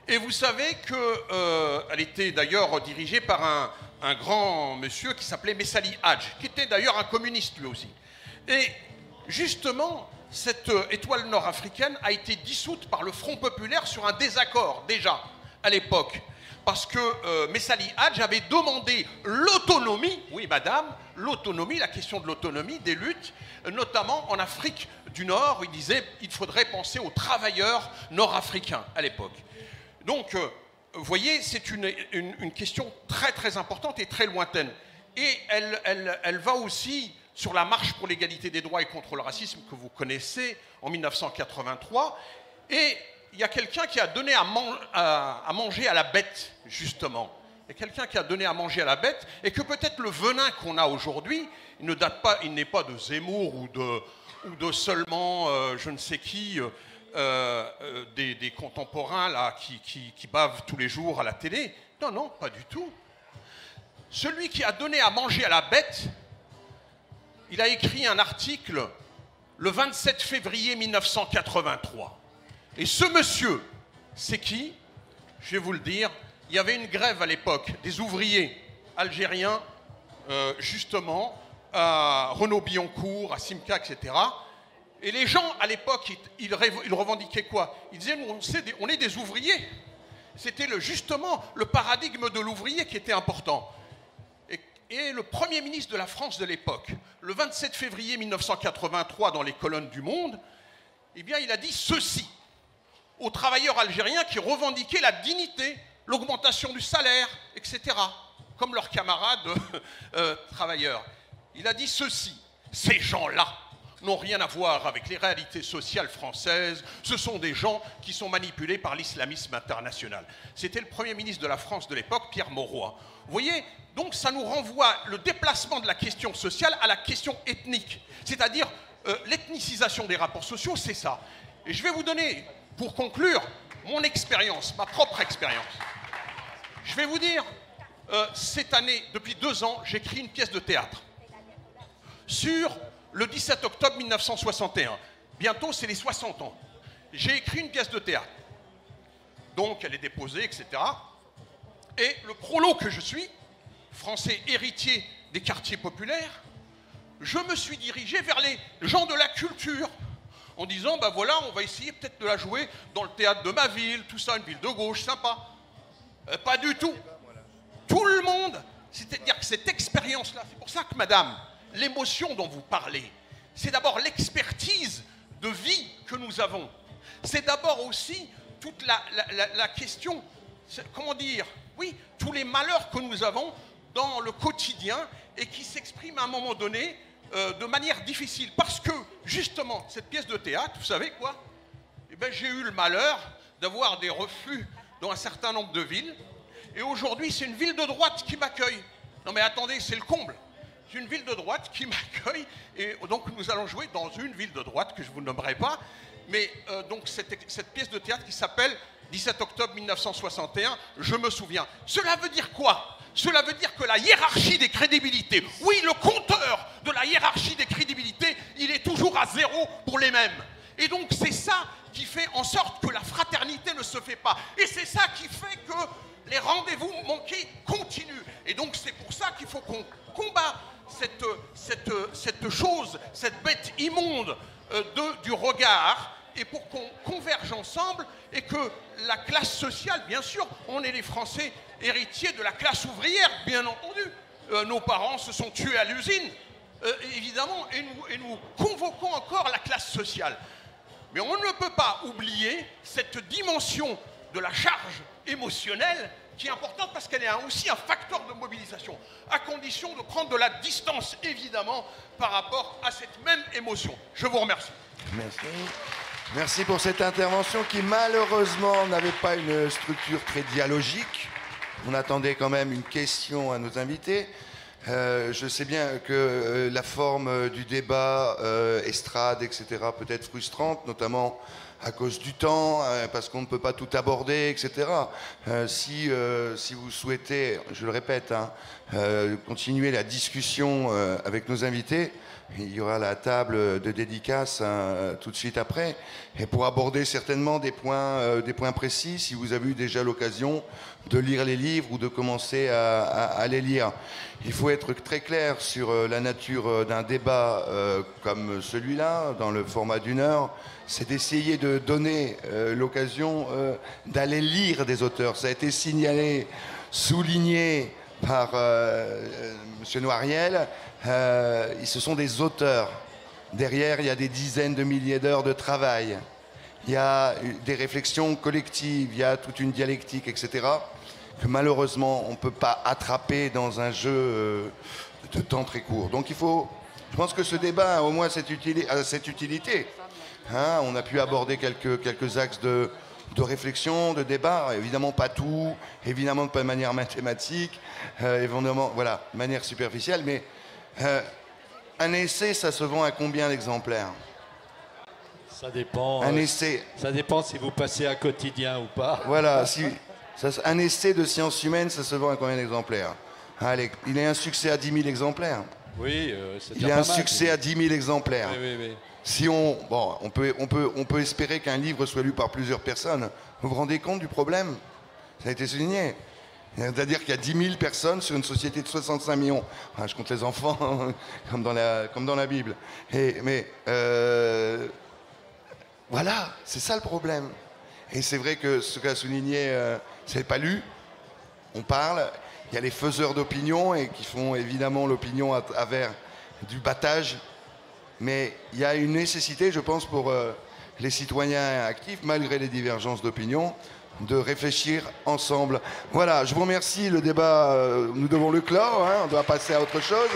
Et vous savez qu'elle était d'ailleurs dirigée par un grand monsieur qui s'appelait Messali Hadj, qui était d'ailleurs un communiste lui aussi. Et justement, cette étoile nord-africaine a été dissoute par le Front populaire sur un désaccord, déjà, à l'époque. Parce que Messali Hadj avait demandé l'autonomie, oui madame, l'autonomie, la question de l'autonomie des luttes, notamment en Afrique du Nord, où il disait qu'il faudrait penser aux travailleurs nord-africains à l'époque. Donc, vous voyez, c'est une question très très importante et très lointaine. Et elle va aussi sur la marche pour l'égalité des droits et contre le racisme que vous connaissez en 1983. Et il y a quelqu'un qui a donné à manger à la bête, justement. Il y a quelqu'un qui a donné à manger à la bête, et que peut-être le venin qu'on a aujourd'hui, il n'est pas de Zemmour ou de seulement je ne sais qui, des contemporains là, qui bavent tous les jours à la télé. Non, non, pas du tout. Celui qui a donné à manger à la bête, il a écrit un article le 27 février 1983. Et ce monsieur, c'est qui? Je vais vous le dire. Il y avait une grève à l'époque des ouvriers algériens, justement, à Renault-Billancourt, à Simca, etc. Et les gens, à l'époque, ils revendiquaient quoi? Ils disaient, nous, on est des ouvriers. C'était justement le paradigme de l'ouvrier qui était important. Et le Premier ministre de la France de l'époque, le 27 février 1983, dans les colonnes du Monde, eh bien, il a dit ceci aux travailleurs algériens qui revendiquaient la dignité, l'augmentation du salaire, etc., comme leurs camarades travailleurs. Il a dit ceci: ces gens-là n'ont rien à voir avec les réalités sociales françaises, ce sont des gens qui sont manipulés par l'islamisme international. C'était le Premier ministre de la France de l'époque, Pierre Mauroy. Vous voyez, donc ça nous renvoie le déplacement de la question sociale à la question ethnique, c'est-à-dire l'ethnicisation des rapports sociaux, c'est ça. Et je vais vous donner, pour conclure, mon expérience, ma propre expérience. Je vais vous dire, cette année, depuis 2 ans, j'écris une pièce de théâtre sur le 17 octobre 1961. Bientôt, c'est les 60 ans. J'ai écrit une pièce de théâtre. Donc, elle est déposée, etc. Et le prolo que je suis, français héritier des quartiers populaires, je me suis dirigé vers les gens de la culture en disant, ben voilà, on va essayer peut-être de la jouer dans le théâtre de ma ville, tout ça, une ville de gauche, sympa. Pas du tout. Tout le monde, c'est-à-dire que cette expérience-là, c'est pour ça que, madame, l'émotion dont vous parlez, c'est d'abord l'expertise de vie que nous avons. C'est d'abord aussi toute la question, comment dire, oui, tous les malheurs que nous avons dans le quotidien et qui s'expriment à un moment donné de manière difficile. Parce que, justement, cette pièce de théâtre, vous savez quoi? Eh bien, j'ai eu le malheur d'avoir des refus dans un certain nombre de villes. Et aujourd'hui, c'est une ville de droite qui m'accueille. Non mais attendez, c'est le comble. C'est une ville de droite qui m'accueille. Et donc, nous allons jouer dans une ville de droite que je ne vous nommerai pas. Mais donc, cette pièce de théâtre qui s'appelle 17 octobre 1961, je me souviens. Cela veut dire quoi? Cela veut dire que la hiérarchie des crédibilités, oui, le compteur de la hiérarchie des crédibilités, il est toujours à 0 pour les mêmes. Et donc c'est ça qui fait en sorte que la fraternité ne se fait pas. Et c'est ça qui fait que les rendez-vous manqués continuent. Et donc c'est pour ça qu'il faut qu'on combat cette chose, cette bête immonde du regard, et pour qu'on converge ensemble et que la classe sociale, bien sûr, on est les Français héritiers de la classe ouvrière, bien entendu. Nos parents se sont tués à l'usine, évidemment, et nous convoquons encore la classe sociale. Mais on ne peut pas oublier cette dimension de la charge émotionnelle qui est importante parce qu'elle est aussi un facteur de mobilisation, à condition de prendre de la distance, évidemment, par rapport à cette même émotion. Je vous remercie. Merci. Merci pour cette intervention qui, malheureusement, n'avait pas une structure très dialogique. On attendait quand même une question à nos invités. Je sais bien que la forme du débat, estrade, etc., peut être frustrante, notamment à cause du temps, parce qu'on ne peut pas tout aborder, etc. Si vous souhaitez, je le répète, hein, continuer la discussion avec nos invités, il y aura la table de dédicace tout de suite après, et pour aborder certainement des points précis, si vous avez eu déjà l'occasion de lire les livres ou de commencer à les lire. Il faut être très clair sur la nature d'un débat comme celui-là, dans le format d'1 heure, c'est d'essayer de donner l'occasion d'aller lire des auteurs. Ça a été signalé, souligné par M. Noiriel. Ce sont des auteurs. Derrière, il y a des dizaines de milliers d'heures de travail. Il y a des réflexions collectives, il y a toute une dialectique, etc., que malheureusement, on ne peut pas attraper dans un jeu de temps très court. Donc je pense que ce débat a au moins cette utilité. Hein, on a pu aborder quelques axes de réflexion, de débat, évidemment pas tout, évidemment pas de manière mathématique, évidemment, voilà, de manière superficielle, mais un essai, ça se vend à combien d'exemplaires? Ça dépend. Un essai. Ça dépend si vous passez un quotidien ou pas. Voilà, un essai de sciences humaines, ça se vend à combien d'exemplaires? Allez, il a un succès à 10 000 exemplaires. Oui, c'est il a un succès à 10 000 exemplaires. Oui. Si on peut espérer qu'un livre soit lu par plusieurs personnes. Vous vous rendez compte du problème? Ça a été souligné. C'est-à-dire qu'il y a 10 000 personnes sur une société de 65 millions. Enfin, je compte les enfants, comme dans la Bible. Voilà, c'est ça le problème. Et c'est vrai que ce qu'a souligné, c'est pas lu. On parle, il y a les faiseurs d'opinion et qui font évidemment l'opinion à travers du battage. Mais il y a une nécessité, je pense, pour les citoyens actifs, malgré les divergences d'opinion, de réfléchir ensemble. Voilà, je vous remercie. Le débat, nous devons le clore, hein, on doit passer à autre chose.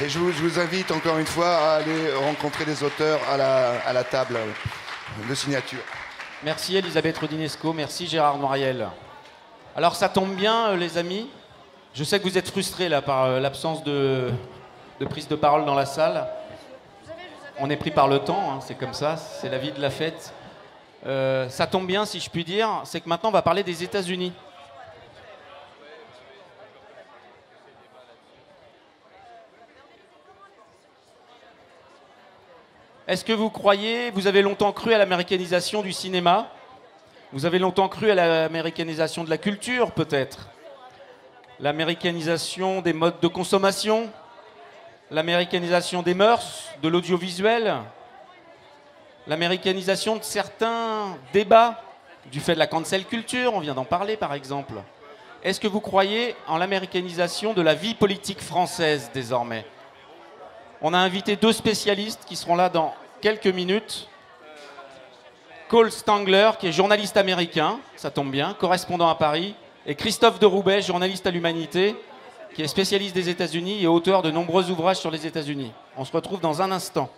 Et je vous invite encore une fois à aller rencontrer les auteurs à la table de signature. Merci Elisabeth Rodinesco, merci Gérard Noiriel. Alors ça tombe bien les amis, je sais que vous êtes frustrés là par l'absence de prise de parole dans la salle. On est pris par le temps, hein, c'est comme ça, c'est la vie de la fête. Ça tombe bien si je puis dire, c'est que maintenant on va parler des États-Unis. Est-ce que vous croyez, vous avez longtemps cru à l'américanisation du cinéma? Vous avez longtemps cru à l'américanisation de la culture, peut-être? L'américanisation des modes de consommation? L'américanisation des mœurs, de l'audiovisuel? L'américanisation de certains débats, du fait de la cancel culture, on vient d'en parler par exemple. Est-ce que vous croyez en l'américanisation de la vie politique française désormais? On a invité 2 spécialistes qui seront là dans quelques minutes. Cole Stangler, qui est journaliste américain, ça tombe bien, correspondant à Paris, et Christophe de Roubaix, journaliste à l'Humanité, qui est spécialiste des États-Unis et auteur de nombreux ouvrages sur les États-Unis. On se retrouve dans un instant.